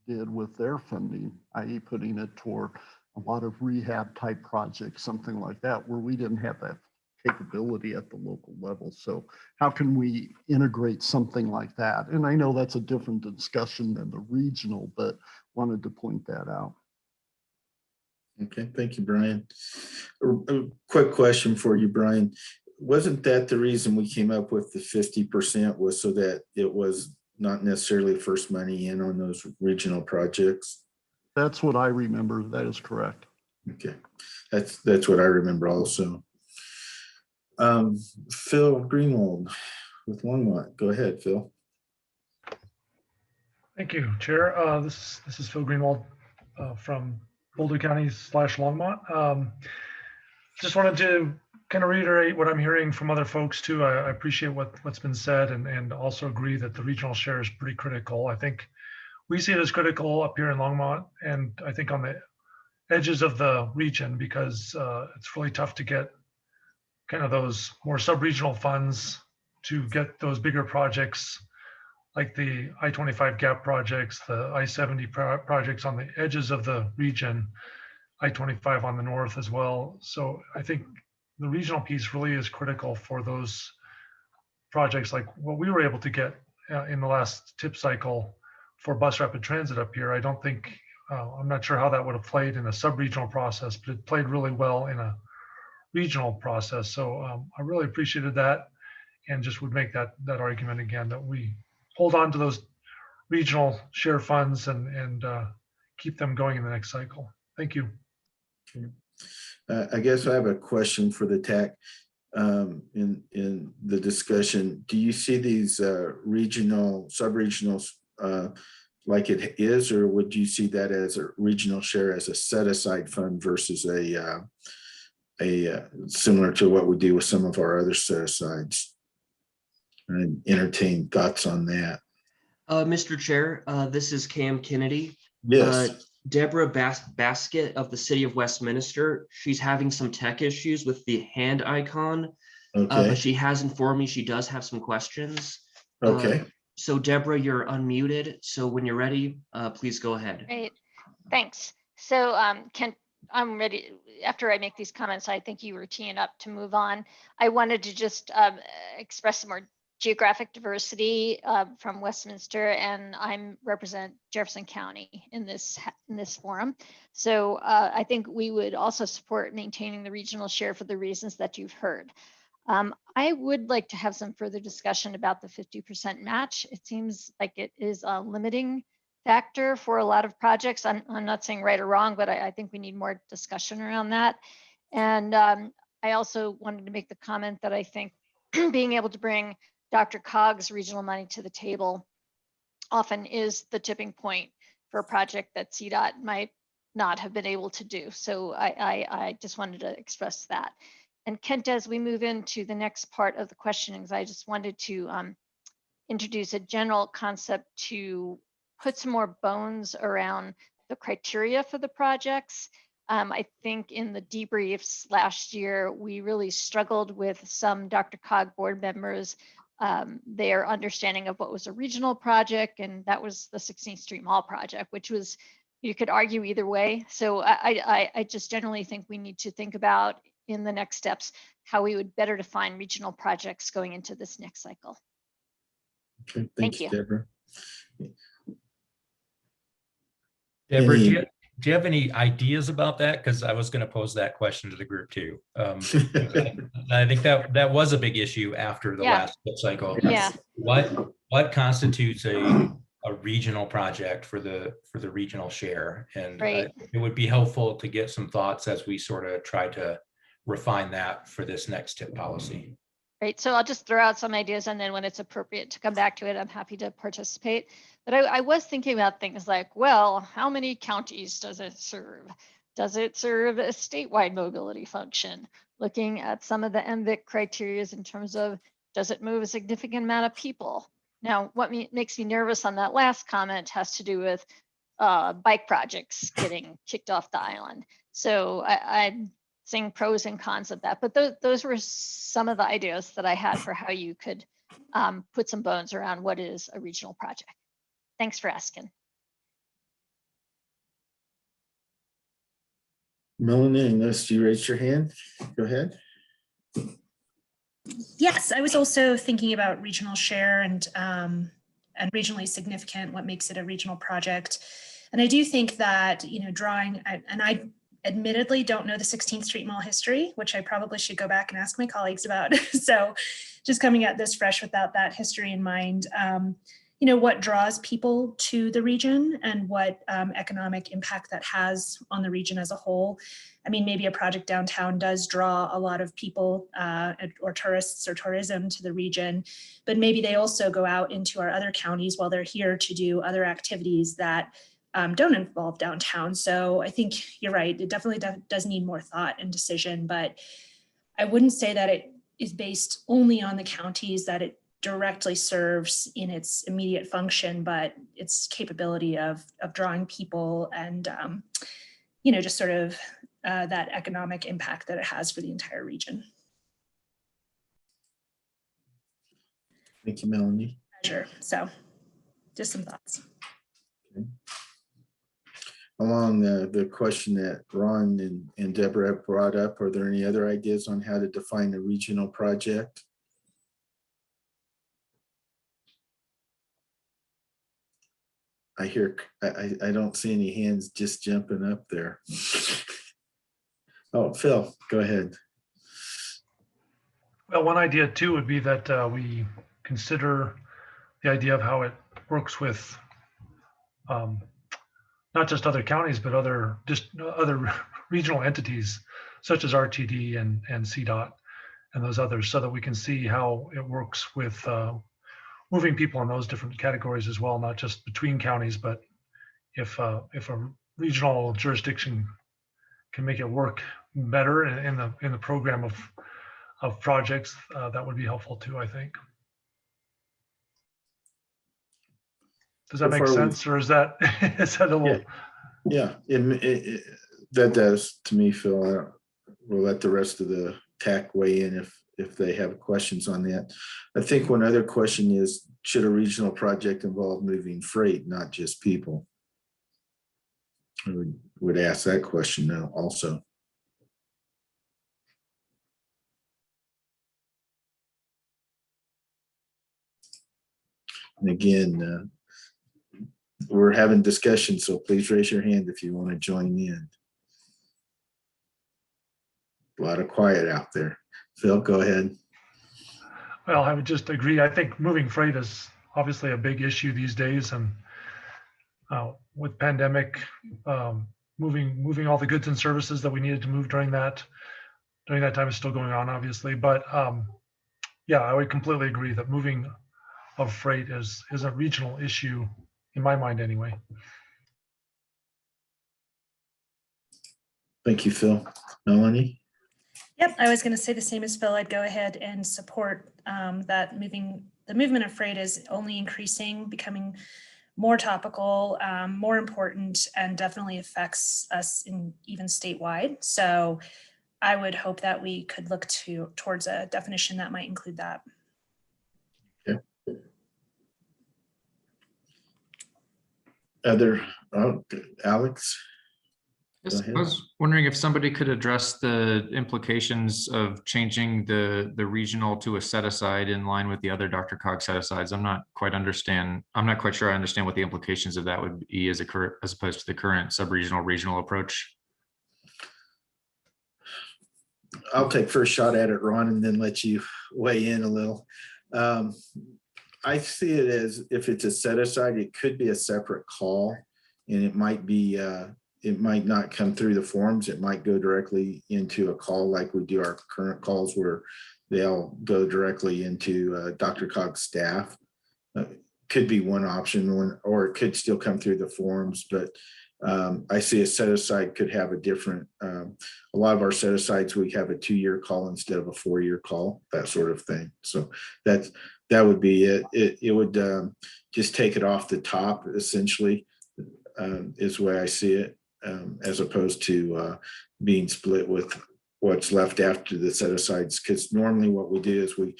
Speaker 6: did with their funding, i.e. putting it toward a lot of rehab type projects, something like that, where we didn't have that capability at the local level. So how can we integrate something like that? And I know that's a different discussion than the regional, but wanted to point that out.
Speaker 1: Okay, thank you, Brian. A quick question for you, Brian. Wasn't that the reason we came up with the 50% was so that it was not necessarily first money in on those regional projects?
Speaker 6: That's what I remember. That is correct.
Speaker 1: Okay, that's what I remember also. Phil Greenwald with Longmont. Go ahead, Phil.
Speaker 5: Thank you, Chair. This is Phil Greenwald from Boulder County / Longmont. Just wanted to kind of reiterate what I'm hearing from other folks too. I appreciate what's been said and also agree that the regional share is pretty critical. I think we see it as critical up here in Longmont, and I think on the edges of the region, because it's really tough to get kind of those more sub-regional funds to get those bigger projects like the I-25 gap projects, the I-70 projects on the edges of the region, I-25 on the north as well. So I think the regional piece really is critical for those projects like what we were able to get in the last tip cycle for bus rapid transit up here. I don't think, I'm not sure how that would have played in a sub-regional process, but it played really well in a regional process. So I really appreciated that, and just would make that argument again, that we hold on to those regional share funds and keep them going in the next cycle. Thank you.
Speaker 1: Okay. I guess I have a question for the TAC in the discussion. Do you see these regional, sub-regionals like it is, or would you see that as a regional share as a set-aside fund versus a similar to what we do with some of our other set-asides? And entertain thoughts on that.
Speaker 2: Mr. Chair, this is Cam Kennedy.
Speaker 1: Yes.
Speaker 2: Deborah Basket of the City of Westminster. She's having some tech issues with the hand icon,
Speaker 1: Okay.
Speaker 2: but she has informed me she does have some questions.
Speaker 1: Okay.
Speaker 2: So Deborah, you're unmuted. So when you're ready, please go ahead.
Speaker 14: Great, thanks. So Kent, I'm ready. After I make these comments, I think you were teeing up to move on. I wanted to just express some more geographic diversity from Westminster, and I represent Jefferson County in this forum. So I think we would also support maintaining the regional share for the reasons that you've heard. I would like to have some further discussion about the 50% match. It seems like it is a limiting factor for a lot of projects. I'm not saying right or wrong, but I think we need more discussion around that. And I also wanted to make the comment that I think being able to bring DRCOG's regional money to the table often is the tipping point for a project that CDOT might not have been able to do. So I just wanted to express that. And Kent, as we move into the next part of the questionings, I just wanted to introduce a general concept to put some more bones around the criteria for the projects. I think in the debriefs last year, we really struggled with some DRCOG board members, their understanding of what was a regional project, and that was the 16th Street Mall project, which was, you could argue either way. So I just generally think we need to think about in the next steps how we would better define regional projects going into this next cycle.
Speaker 1: Okay, thank you, Deborah.
Speaker 10: Deborah, do you have any ideas about that? Because I was going to pose that question to the group too. I think that was a big issue after the last cycle.
Speaker 14: Yeah.
Speaker 10: What constitutes a regional project for the regional share? And
Speaker 14: right.
Speaker 10: It would be helpful to get some thoughts as we sort of try to refine that for this next tip policy.
Speaker 14: Right, so I'll just throw out some ideas, and then when it's appropriate to come back to it, I'm happy to participate. But I was thinking about things like, well, how many counties does it serve? Does it serve a statewide mobility function? Looking at some of the MVIC criteria in terms of, does it move a significant amount of people? Now, what makes me nervous on that last comment has to do with bike projects getting kicked off the island. So I'm seeing pros and cons of that, but those were some of the ideas that I had for how you could put some bones around what is a regional project. Thanks for asking.
Speaker 1: Melanie, unless you raised your hand, go ahead.
Speaker 13: Yes, I was also thinking about regional share and regionally significant, what makes it a regional project. And I do think that, you know, and I admittedly don't know the 16th Street Mall history, which I probably should go back and ask my colleagues about. So just coming at this fresh without that history in mind, you know, what draws people to the region and what economic impact that has on the region as a whole. I mean, maybe a project downtown does draw a lot of people or tourists or tourism to the region, but maybe they also go out into our other counties while they're here to do other activities that don't involve downtown. So I think you're right. It definitely does need more thought and decision, but I wouldn't say that it is based only on the counties that it directly serves in its immediate function, but its capability of drawing people and, you know, just sort of that economic impact that it has for the entire region.
Speaker 1: Thank you, Melanie.
Speaker 13: Sure. So just some thoughts.
Speaker 1: Okay. Along the question that Ron and Deborah have brought up, are there any other ideas on how to define a regional project? I don't see any hands just jumping up there. Oh, Phil, go ahead.
Speaker 5: Well, one idea too would be that we consider the idea of how it works with not just other counties, but other regional entities such as RTD and CDOT and those others, so that we can see how it works with moving people in those different categories as well, not just between counties, but if a regional jurisdiction can make it work better in the program of projects, that would be helpful too, I think. Does that make sense, or is that is that a little?
Speaker 1: Yeah, that does to me, Phil. We'll let the rest of the TAC weigh in if they have questions on that. I think one other question is, should a regional project involve moving freight, not just people? I would ask that question now also. And again, we're having discussion, so please raise your hand if you want to join in. A lot of quiet out there. Phil, go ahead.
Speaker 5: Well, I would just agree. I think moving freight is obviously a big issue these days, and with pandemic, moving all the goods and services that we needed to move during that time is still going on, obviously. But yeah, I would completely agree that moving of freight is a regional issue in my mind, anyway.
Speaker 1: Thank you, Phil. Melanie?
Speaker 13: Yep, I was going to say the same as Phil. I'd go ahead and support that the movement of freight is only increasing, becoming more topical, more important, and definitely affects us in even statewide. So I would hope that we could look towards a definition that might include that.
Speaker 1: Okay. Alex?
Speaker 4: Yes, I was wondering if somebody could address the implications of changing the regional to a set aside in line with the other DRCOG set asides. I'm not quite sure I understand what the implications of that would be as opposed to the current sub-regional regional approach.
Speaker 1: I'll take first shot at it, Ron, and then let you weigh in a little. I see it as, if it's a set aside, it could be a separate call, and it might be it might not come through the forms. It might go directly into a call like we do our current calls, where they'll go directly into DRCOG staff. Could be one option, or it could still come through the forms, but I see a set aside could have a different, a lot of our set asides, we have a 2-year call instead of a 4-year call, that sort of thing. So that's That would be it. It would just take it off the top, essentially, is the way I see it, as opposed to being split with what's left after the set asides. Because normally what we do is we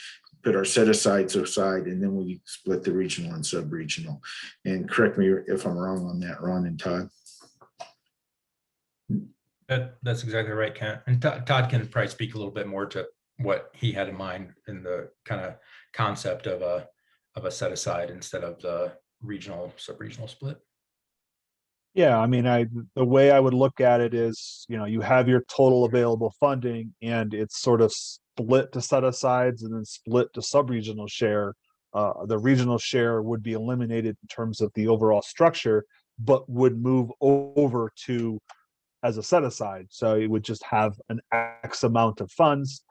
Speaker 1: put our set asides aside and then we split the regional and sub-regional. And correct me if I'm wrong on that, Ron and Todd.
Speaker 10: That's exactly right, Kent. And Todd can probably speak a little bit more to what he had in mind in the kind of concept of a set aside instead of the regional sub-regional split.
Speaker 9: Yeah, I mean, the way I would look at it is, you have your total available funding and it's sort of split to set asides and then split to sub-regional share. The regional share would be eliminated in terms of the overall structure, but would move over to as a set aside. So it would just have an X amount of funds.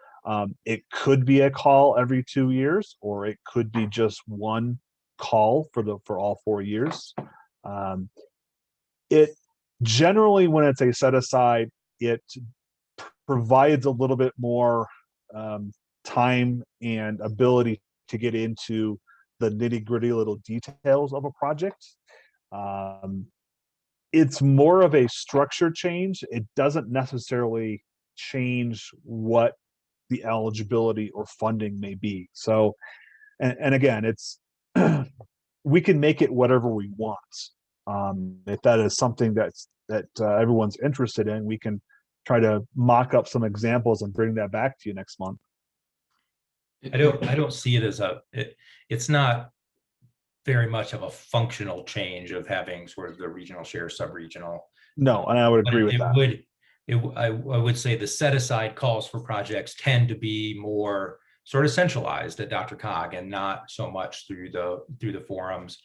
Speaker 9: It could be a call every 2 years, or it could be just one call for all 4 years. It generally, when it's a set aside, it provides a little bit more time and ability to get into the nitty gritty little details of a project. It's more of a structure change. It doesn't necessarily change what the eligibility or funding may be. So, and again, it's we can make it whatever we want. If that is something that everyone's interested in, we can try to mock up some examples and bring that back to you next month.
Speaker 10: I don't see it as it's not very much of a functional change of having sort of the regional share, sub-regional.
Speaker 9: No, and I would agree with that.
Speaker 10: I would say the set aside calls for projects tend to be more sort of centralized at DRCOG and not so much through the forums.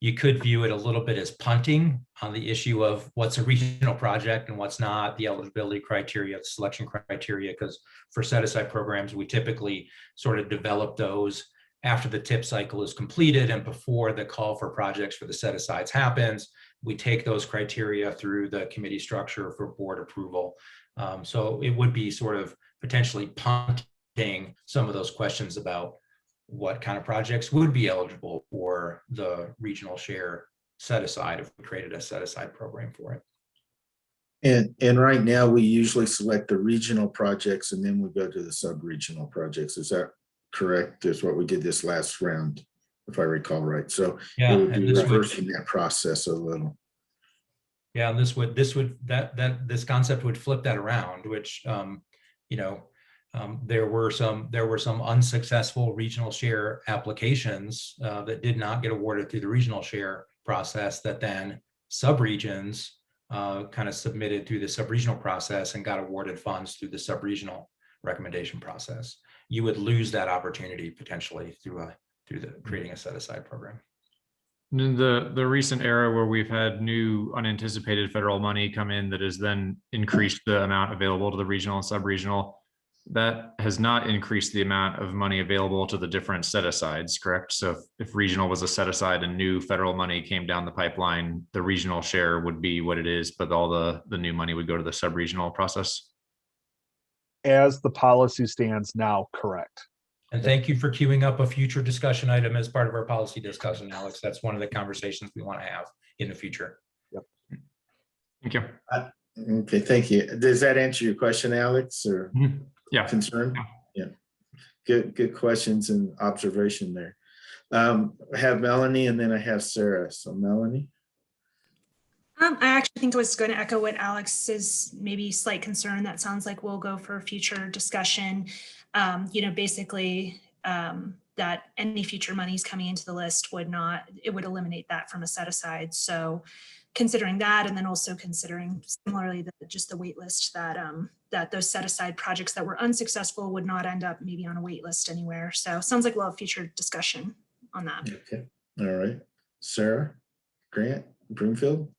Speaker 10: You could view it a little bit as punting on the issue of what's a regional project and what's not, the eligibility criteria, the selection criteria, because for set aside programs, we typically sort of develop those after the tip cycle is completed and before the call for projects for the set asides happens. We take those criteria through the committee structure for board approval. So it would be sort of potentially punting some of those questions about what kind of projects would be eligible for the regional share set aside if we created a set aside program for it.
Speaker 1: And right now we usually select the regional projects and then we go to the sub-regional projects. Is that correct? Is what we did this last round, if I recall right. So
Speaker 10: yeah,
Speaker 1: it would be reversing that process a little. Yeah,
Speaker 10: and this concept would flip that around, which there were some unsuccessful regional share applications that did not get awarded through the regional share process that then subregions kind of submitted through the subregional process and got awarded funds through the subregional recommendation process. You would lose that opportunity potentially through creating a set aside program.
Speaker 4: In the recent era where we've had new unanticipated federal money come in that has then increased the amount available to the regional and sub-regional, that has not increased the amount of money available to the different set-asides, correct? So if regional was a set-aside and new federal money came down the pipeline, the regional share would be what it is, but all the new money would go to the sub-regional process?
Speaker 9: As the policy stands now, correct.
Speaker 10: And thank you for queuing up a future discussion item as part of our policy discussion, Alex. That's one of the conversations we want to have in the future.
Speaker 9: Yep.
Speaker 4: Thank you.
Speaker 1: Okay, thank you. Does that answer your question, Alex, or
Speaker 4: yeah,
Speaker 1: concern? Yeah. Good questions and observation there. I have Melanie and then I have Sarah. So Melanie.
Speaker 13: I actually think I was going to echo what Alex's maybe slight concern. That sounds like we'll go for future discussion. Basically that any future monies coming into the list would eliminate that from a set aside. So considering that, and then also considering similarly just the wait list that those set aside projects that were unsuccessful would not end up maybe on a wait list anywhere. So sounds like we'll have future discussion on that.
Speaker 1: Okay. All right. Sarah Grant, Broomfield.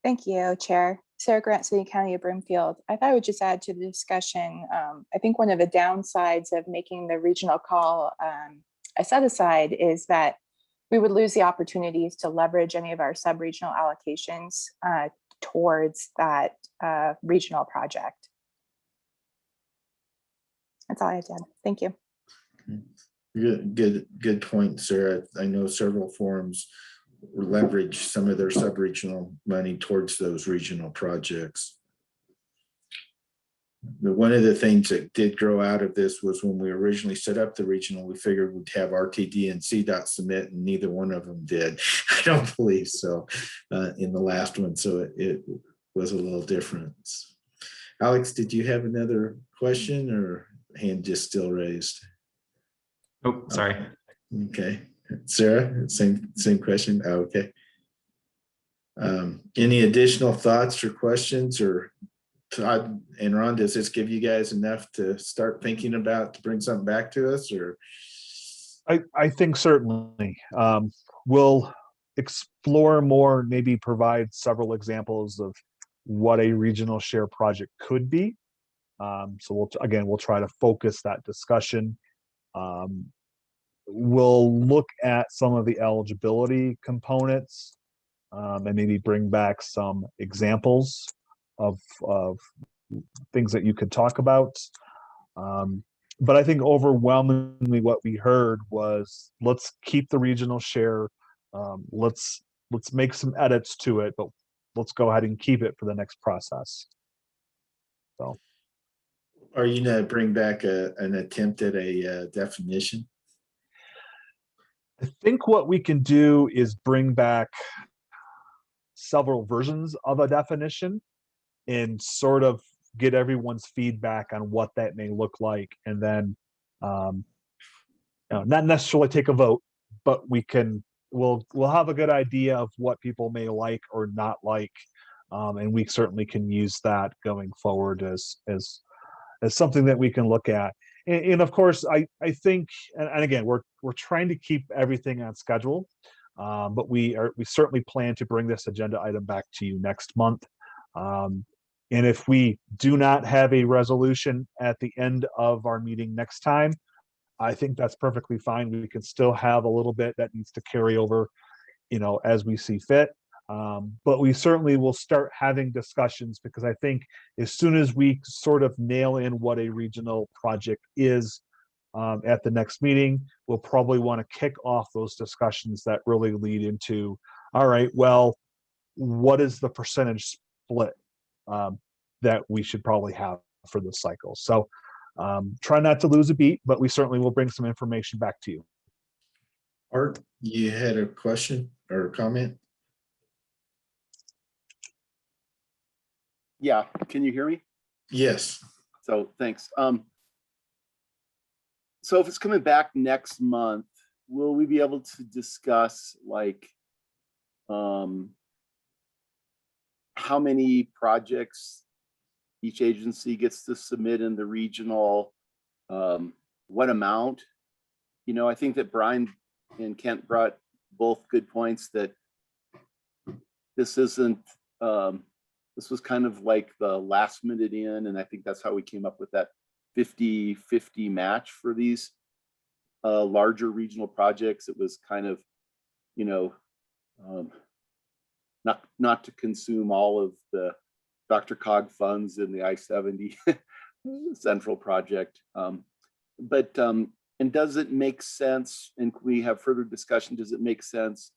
Speaker 15: Thank you, Chair. Sarah Grant, City County of Broomfield. I thought I would just add to the discussion. I think one of the downsides of making the regional call a set aside is that we would lose the opportunities to leverage any of our sub-regional allocations towards that regional project. That's all I have to add. Thank you.
Speaker 1: Good point, Sarah. I know several forums leverage some of their sub-regional money towards those regional projects. But one of the things that did grow out of this was when we originally set up the regional, we figured we'd have RTD and CDOT submit, and neither one of them did. I don't believe so in the last one. So it was a little different. Alex, did you have another question, or hand just still raised?
Speaker 4: Oh, sorry.
Speaker 1: Okay. Sarah, same question. Oh, okay. Any additional thoughts or questions, or Todd and Ron, does this give you guys enough to start thinking about to bring something back to us? Or
Speaker 9: I think certainly we'll explore more, maybe provide several examples of what a regional share project could be. So we'll try to focus that discussion. We'll look at some of the eligibility components and maybe bring back some examples of things that you could talk about. But I think overwhelmingly what we heard was, let's keep the regional share. Let's make some edits to it, but let's go ahead and keep it for the next process. So,
Speaker 1: are you going to bring back an attempt at a definition?
Speaker 9: I think what we can do is bring back several versions of a definition and sort of get everyone's feedback on what that may look like, and then not necessarily take a vote, but we'll have a good idea of what people may like or not like, and we certainly can use that going forward as something that we can look at. And of course, I think, and again, we're trying to keep everything on schedule, but we certainly plan to bring this agenda item back to you next month. And if we do not have a resolution at the end of our meeting next time, I think that's perfectly fine. We can still have a little bit that needs to carry over, as we see fit. But we certainly will start having discussions, because I think as soon as we sort of nail in what a regional project is at the next meeting, we'll probably want to kick off those discussions that really lead into, all right, well, what is the percentage split that we should probably have for this cycle? So try not to lose a beat, but we certainly will bring some information back to you.
Speaker 1: Art, you had a question or a comment?
Speaker 12: Yeah, can you hear me?
Speaker 1: Yes.
Speaker 12: So thanks. So if it's coming back next month, will we be able to discuss like how many projects each agency gets to submit in the regional, what amount? I think that Brian and Kent brought both good points, that this isn't, this was kind of like the last minute in, and I think that's how we came up with that 50-50 match for these larger regional projects. It was kind of, not to consume all of the DRCOG funds in the I-70 central project. And does it make sense, and can we have further discussion, does it make sense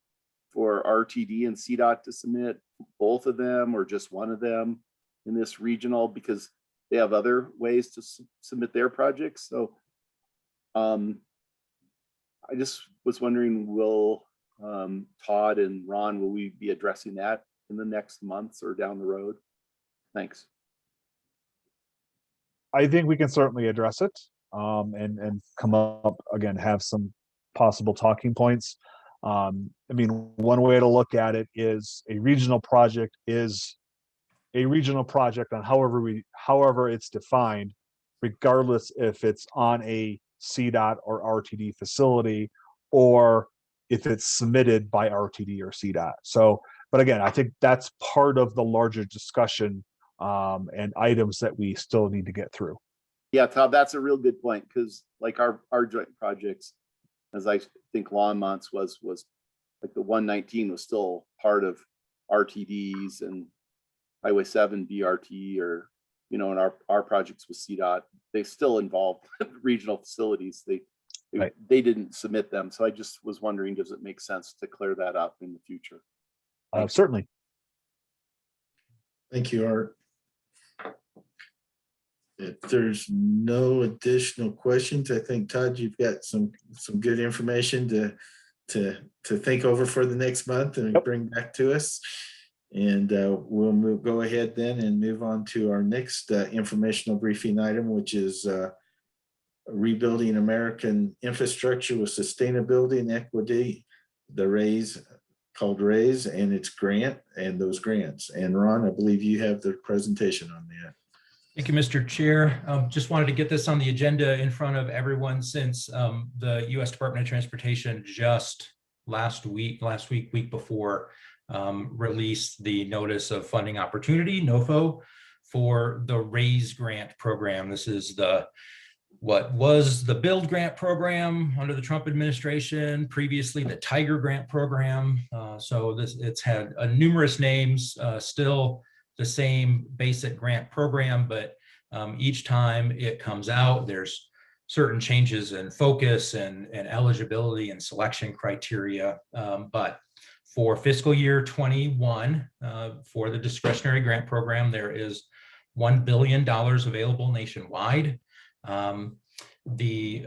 Speaker 12: for RTD and CDOT to submit both of them or just one of them in this regional, because they have other ways to submit their projects? So I just was wondering, will Todd and Ron, will we be addressing that in the next months or down the road? Thanks.
Speaker 9: I think we can certainly address it and come up, again, have some possible talking points. I mean, one way to look at it is a regional project is a regional project on however it's defined, regardless if it's on a CDOT or RTD facility, or if it's submitted by RTD or CDOT. So, but again, I think that's part of the larger discussion and items that we still need to get through.
Speaker 12: Yeah, Todd, that's a real good point, because like our joint projects, as I think Longmont's was like the 119 was still part of RTDs, and Highway 7 BRT, or and our projects with CDOT, they still involve regional facilities. They
Speaker 9: Right.
Speaker 12: They didn't submit them. So I just was wondering, does it make sense to clear that up in the future?
Speaker 9: Certainly.
Speaker 1: Thank you, Art. If there's no additional questions, I think, Todd, you've got some good information to think over for the next month and bring back to us. And we'll go ahead then and move on to our next informational briefing item, which is rebuilding American infrastructure with sustainability and equity, the RAISE, called RAISE, and its grant and those grants. And Ron, I believe you have the presentation on that.
Speaker 10: Thank you, Mr. Chair. Just wanted to get this on the agenda in front of everyone since the U.S. Department of Transportation just last week before, released the Notice of Funding Opportunity, NOFO, for the RAISE grant program. This is what was the BUILD grant program under the Trump administration, previously the Tiger grant program. So it's had numerous names, still the same basic grant program, but each time it comes out, there's certain changes in focus and eligibility and selection criteria. But for fiscal year 21, for the discretionary grant program, there is $1 billion available nationwide. The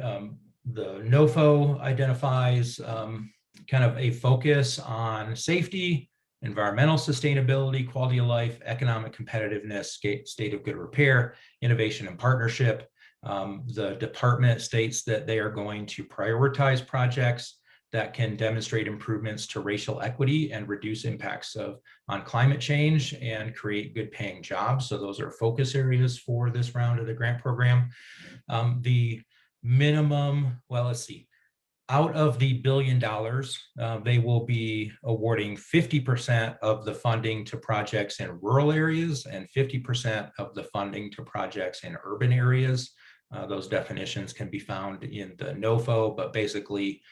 Speaker 10: NOFO identifies kind of a focus on safety, environmental sustainability, quality of life, economic competitiveness, state of good repair, innovation and partnership. The department states that they are going to prioritize projects that can demonstrate improvements to racial equity and reduce impacts on climate change and create good paying jobs. So those are focus areas for this round of the grant program. The minimum, well, let's see, out of the $1 billion, they will be awarding 50% of the funding to projects in rural areas and 50% of the funding to projects in urban areas. Those definitions can be found in the NOFO, but basically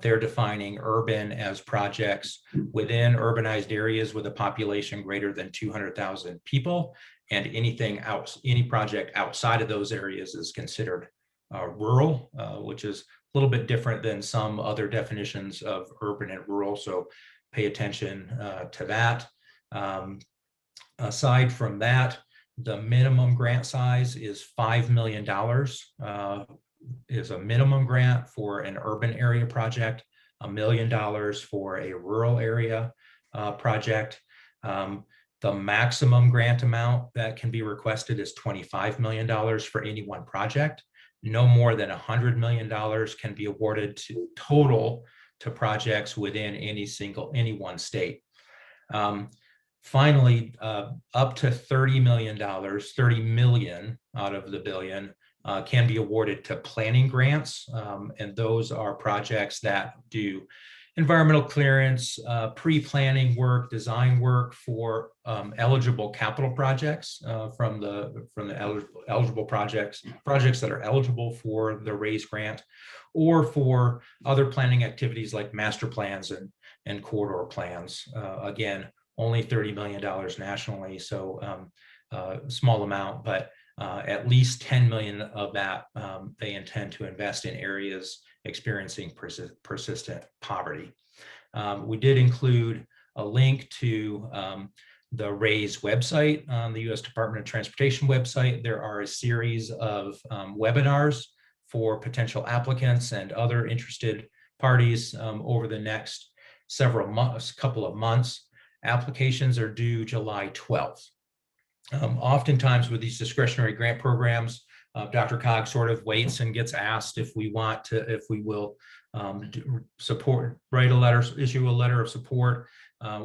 Speaker 10: they're defining urban as projects within urbanized areas with a population greater than 200,000 people, and any project outside of those areas is considered rural, which is a little bit different than some other definitions of urban and rural. So pay attention to that. Aside from that, the minimum grant size is $5 million. Is a minimum grant for an urban area project, $1 million for a rural area project. The maximum grant amount that can be requested is $25 million for any one project. No more than $100 million can be awarded total to projects within any one state. Finally, up to $30 million out of the billion can be awarded to planning grants. And those are projects that do environmental clearance, pre-planning work, design work for eligible capital projects from the eligible projects that are eligible for the RAISE grant, or for other planning activities like master plans and corridor plans. Again, only $30 million nationally, so small amount, but at least 10 million of that they intend to invest in areas experiencing persistent poverty. We did include a link to the RAISE website on the U.S. Department of Transportation website. There are a series of webinars for potential applicants and other interested parties over the next couple of months. Applications are due July 12th. Oftentimes with these discretionary grant programs, Dr. Cog sort of waits and gets asked if we will issue a letter of support.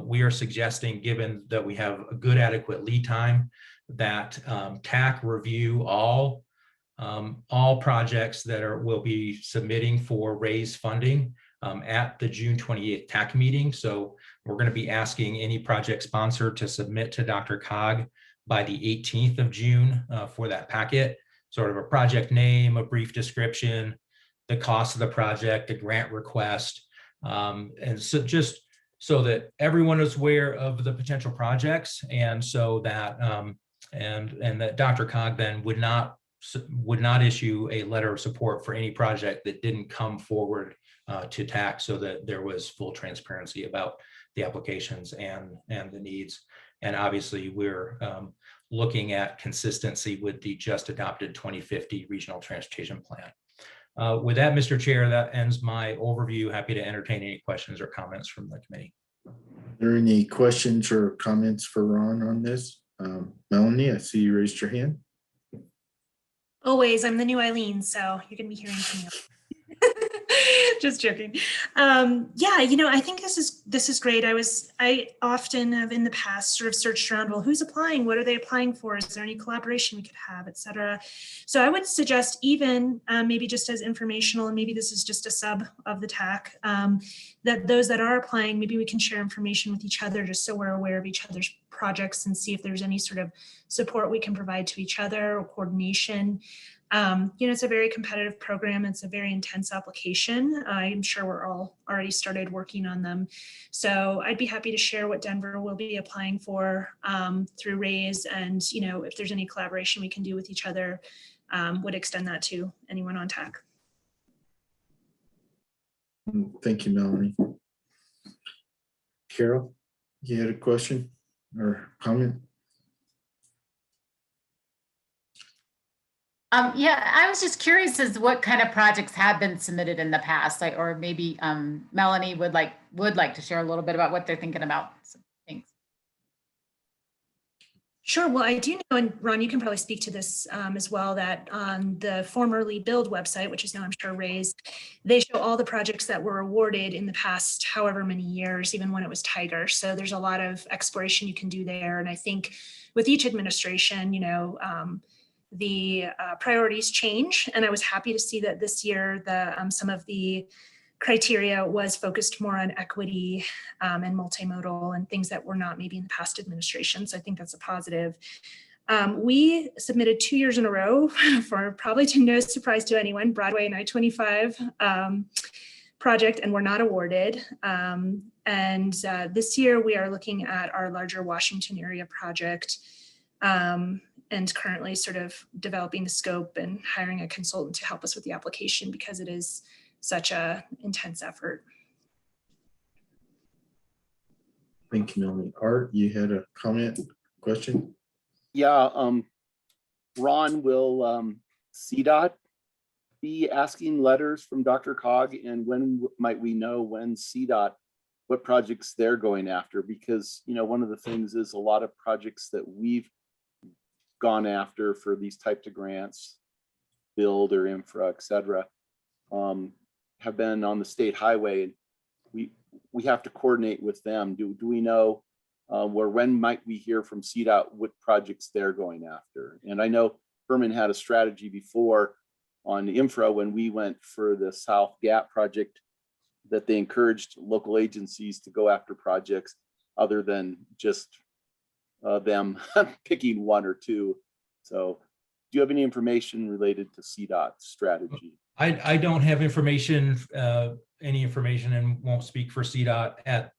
Speaker 10: We are suggesting, given that we have a good adequate lead time, that TAC review all projects that will be submitting for RAISE funding at the June 28th TAC meeting. So we're going to be asking any project sponsor to submit to Dr. Cog by the 18th of June for that packet, sort of a project name, a brief description, the cost of the project, the grant request, and so just so that everyone is aware of the potential projects, and so that and that Dr. Cog then would not would not issue a letter of support for any project that didn't come forward to TAC, so that there was full transparency about the applications and the needs. And obviously, we're looking at consistency with the just adopted 2050 regional transportation plan. With that, Mr. Chair, that ends my overview. Happy to entertain any questions or comments from the committee.
Speaker 1: Are there any questions or comments for Ron on this? Melanie, I see you raised your hand.
Speaker 13: Always, I'm the new Eileen, so you're gonna be hearing from me. Just joking. Yeah, I think this is great. I often have in the past sort of searched around, well, who's applying? What are they applying for? Is there any collaboration we could have, et cetera? So I would suggest even maybe just as informational, and maybe this is just a sub of the TAC, that those that are applying, maybe we can share information with each other just so we're aware of each other's projects and see if there's any sort of support we can provide to each other or coordination. It's a very competitive program. It's a very intense application. I'm sure we're all already started working on them. So I'd be happy to share what Denver will be applying for through RAISE. And, if there's any collaboration we can do with each other, would extend that to anyone on TAC.
Speaker 1: Thank you, Melanie. Carol, you had a question or comment?
Speaker 8: Yeah, I was just curious as to what kind of projects have been submitted in the past, or maybe Melanie would like to share a little bit about what they're thinking about. So, thanks.
Speaker 13: Sure. Well, I do know, and Ron, you can probably speak to this as well, that on the formerly Build website, which is now I'm sure RAISE, they show all the projects that were awarded in the past however many years, even when it was Tiger. So there's a lot of exploration you can do there. And I think with each administration, the priorities change. And I was happy to see that this year, some of the criteria was focused more on equity and multimodal and things that were not maybe in the past administration. So I think that's a positive. We submitted 2 years in a row for probably to no surprise to anyone, Broadway and I-25 project, and we're not awarded. This year we are looking at our larger Washington area project and currently sort of developing the scope and hiring a consultant to help us with the application because it is such a intense effort.
Speaker 1: Thank you, Melanie. Art, you had a comment, question?
Speaker 12: Yeah, Ron, will CDOT be asking letters from DRCOG, and when might we know when CDOT, what projects they're going after? Because, one of the things is a lot of projects that we've gone after for these types of grants, build or infra, et cetera, have been on the state highway. We have to coordinate with them. Do we know when might we hear from CDOT what projects they're going after? And I know Herman had a strategy before on infra when we went for the South Gap project that they encouraged local agencies to go after projects other than just them picking one or two. So do you have any information related to CDOT's strategy?
Speaker 10: I don't have any information, and won't speak for CDOT at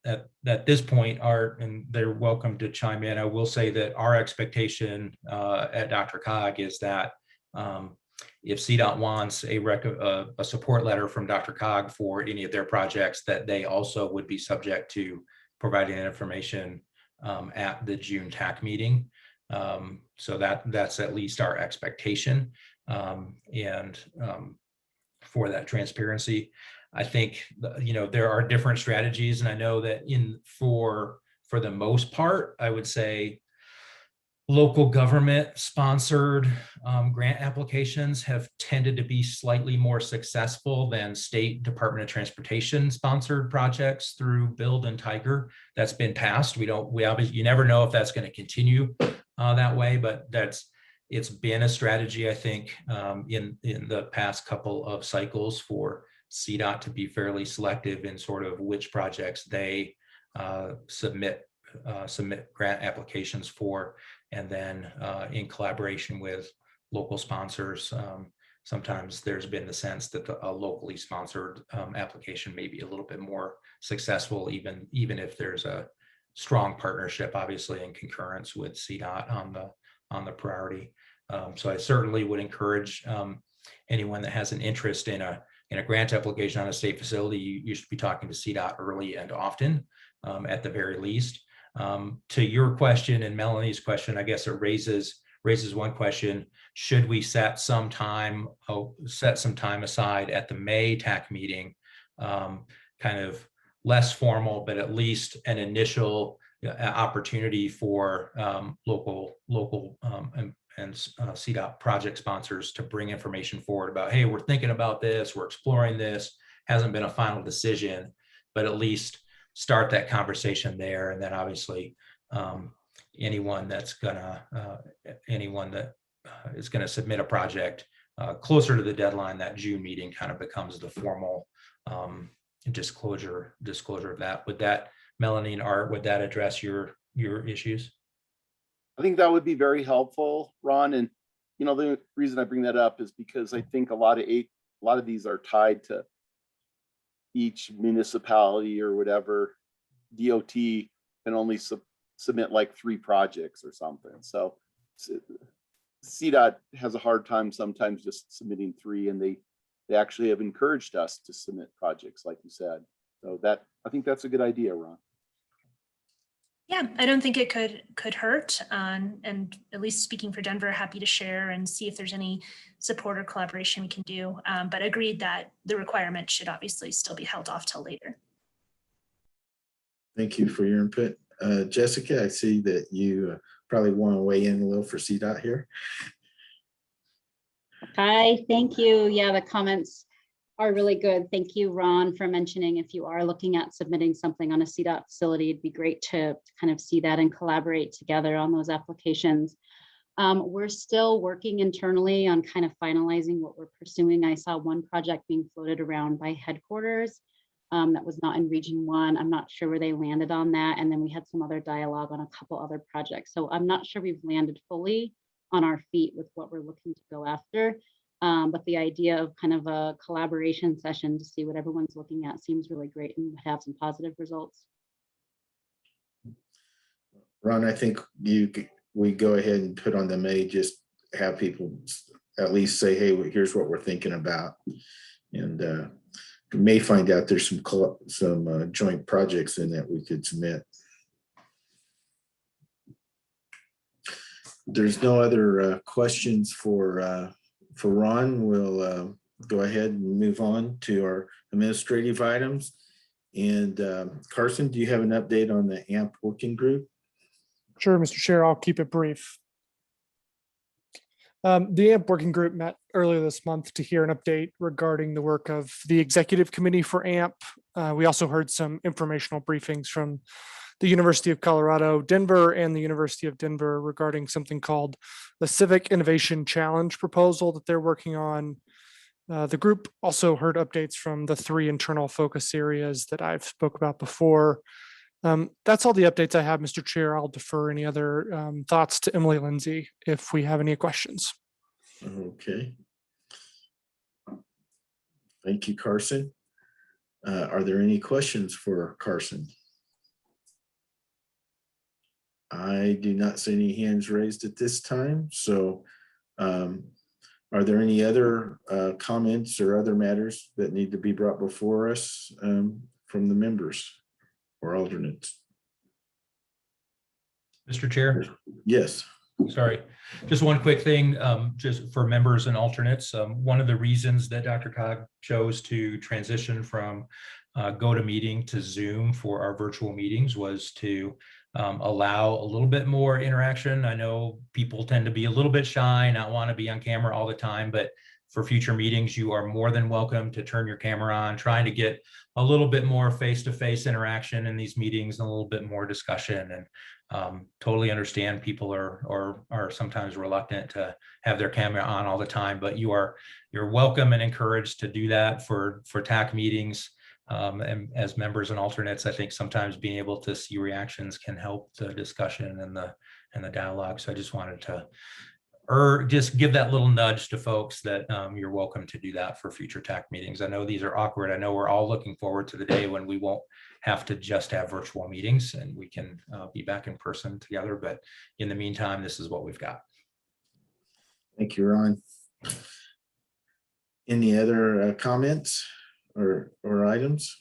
Speaker 10: this point, Art, and they're welcome to chime in. I will say that our expectation at DRCOG is that if CDOT wants a support letter from DRCOG for any of their projects, that they also would be subject to providing information at the June TAC meeting. So that's at least our expectation. For that transparency, I think, there are different strategies. And I know that for the most part, I would say local government sponsored grant applications have tended to be slightly more successful than state Department of Transportation sponsored projects through Build and Tiger. That's been passed. We obviously, you never know if that's going to continue that way, but it's been a strategy, I think, in the past couple of cycles for CDOT to be fairly selective in sort of which projects they submit grant applications for, and then in collaboration with local sponsors. Sometimes there's been the sense that a locally sponsored application may be a little bit more successful, even if there's a strong partnership, obviously, in concurrence with CDOT on the priority. So I certainly would encourage anyone that has an interest in a grant application on a state facility, you should be talking to CDOT early and often, at the very least. To your question and Melanie's question, I guess it raises one question: should we set some time aside at the May TAC meeting, kind of less formal, but at least an initial opportunity for local and CDOT project sponsors to bring information forward about, hey, we're thinking about this, we're exploring this, hasn't been a final decision, but at least start that conversation there. And then obviously anyone that is gonna submit a project closer to the deadline, that June meeting kind of becomes the formal disclosure of that. Would that, Melanie and Art, would that address your issues?
Speaker 12: I think that would be very helpful, Ron. And the reason I bring that up is because I think a lot of these are tied to each municipality or whatever. DOT can only submit like 3 projects or something. So CDOT has a hard time sometimes just submitting 3, and they actually have encouraged us to submit projects, like you said. So I think that's a good idea, Ron.
Speaker 13: Yeah, I don't think it could hurt. And at least speaking for Denver, happy to share and see if there's any support or collaboration we can do. But agreed that the requirement should obviously still be held off till later.
Speaker 1: Thank you for your input. Jessica, I see that you probably want to weigh in a little for CDOT here.
Speaker 16: Hi, thank you. Yeah, the comments are really good. Thank you, Ron, for mentioning if you are looking at submitting something on a CDOT facility, it'd be great to kind of see that and collaborate together on those applications. We're still working internally on kind of finalizing what we're pursuing. I saw one project being floated around by headquarters that was not in Region 1. I'm not sure where they landed on that. And then we had some other dialogue on a couple other projects. So I'm not sure we've landed fully on our feet with what we're looking to go after. But the idea of kind of a collaboration session to see what everyone's looking at seems really great and have some positive results.
Speaker 1: Ron, I think we go ahead and put on the May, just have people at least say, hey, here's what we're thinking about. And we may find out there's some joint projects in that we could submit. There's no other questions for Ron. We'll go ahead and move on to our administrative items. And Carson, do you have an update on the AMP working group?
Speaker 7: Sure, Mr. Chair, I'll keep it brief. The AMP working group met earlier this month to hear an update regarding the work of the executive committee for AMP. We also heard some informational briefings from the University of Colorado, Denver, and the University of Denver regarding something called the Civic Innovation Challenge proposal that they're working on. The group also heard updates from the 3 internal focus areas that I've spoke about before. That's all the updates I have, Mr. Chair. I'll defer any other thoughts to Emily Lindsay if we have any questions.
Speaker 1: Okay. Thank you, Carson. Are there any questions for Carson? I do not see any hands raised at this time. So are there any other comments or other matters that need to be brought before us from the members or alternates?
Speaker 10: Mr. Chair?
Speaker 1: Yes.
Speaker 10: Sorry, just one quick thing, just for members and alternates. One of the reasons that DRCOG chose to transition from GoToMeeting to Zoom for our virtual meetings was to allow a little bit more interaction. I know people tend to be a little bit shy, not want to be on camera all the time, but for future meetings, you are more than welcome to turn your camera on, trying to get a little bit more face-to-face interaction in these meetings and a little bit more discussion. And totally understand people are sometimes reluctant to have their camera on all the time, but you're welcome and encouraged to do that for TAC meetings. And as members and alternates, I think sometimes being able to see reactions can help the discussion and the dialogue. So I just wanted to just give that little nudge to folks that you're welcome to do that for future TAC meetings. I know these are awkward. I know we're all looking forward to the day when we won't have to just have virtual meetings and we can be back in person together. But in the meantime, this is what we've got.
Speaker 1: Thank you, Ron. Any other comments or items?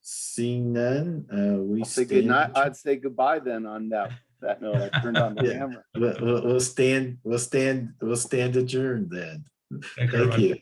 Speaker 1: Seeing none, we
Speaker 12: I'll say good night.
Speaker 1: stand.
Speaker 12: I'd say goodbye then on that note. I turned on the
Speaker 1: Yeah.
Speaker 12: camera.
Speaker 1: We'll stand adjourned then.
Speaker 10: Thank you,
Speaker 1: Thank
Speaker 10: everyone.
Speaker 1: you.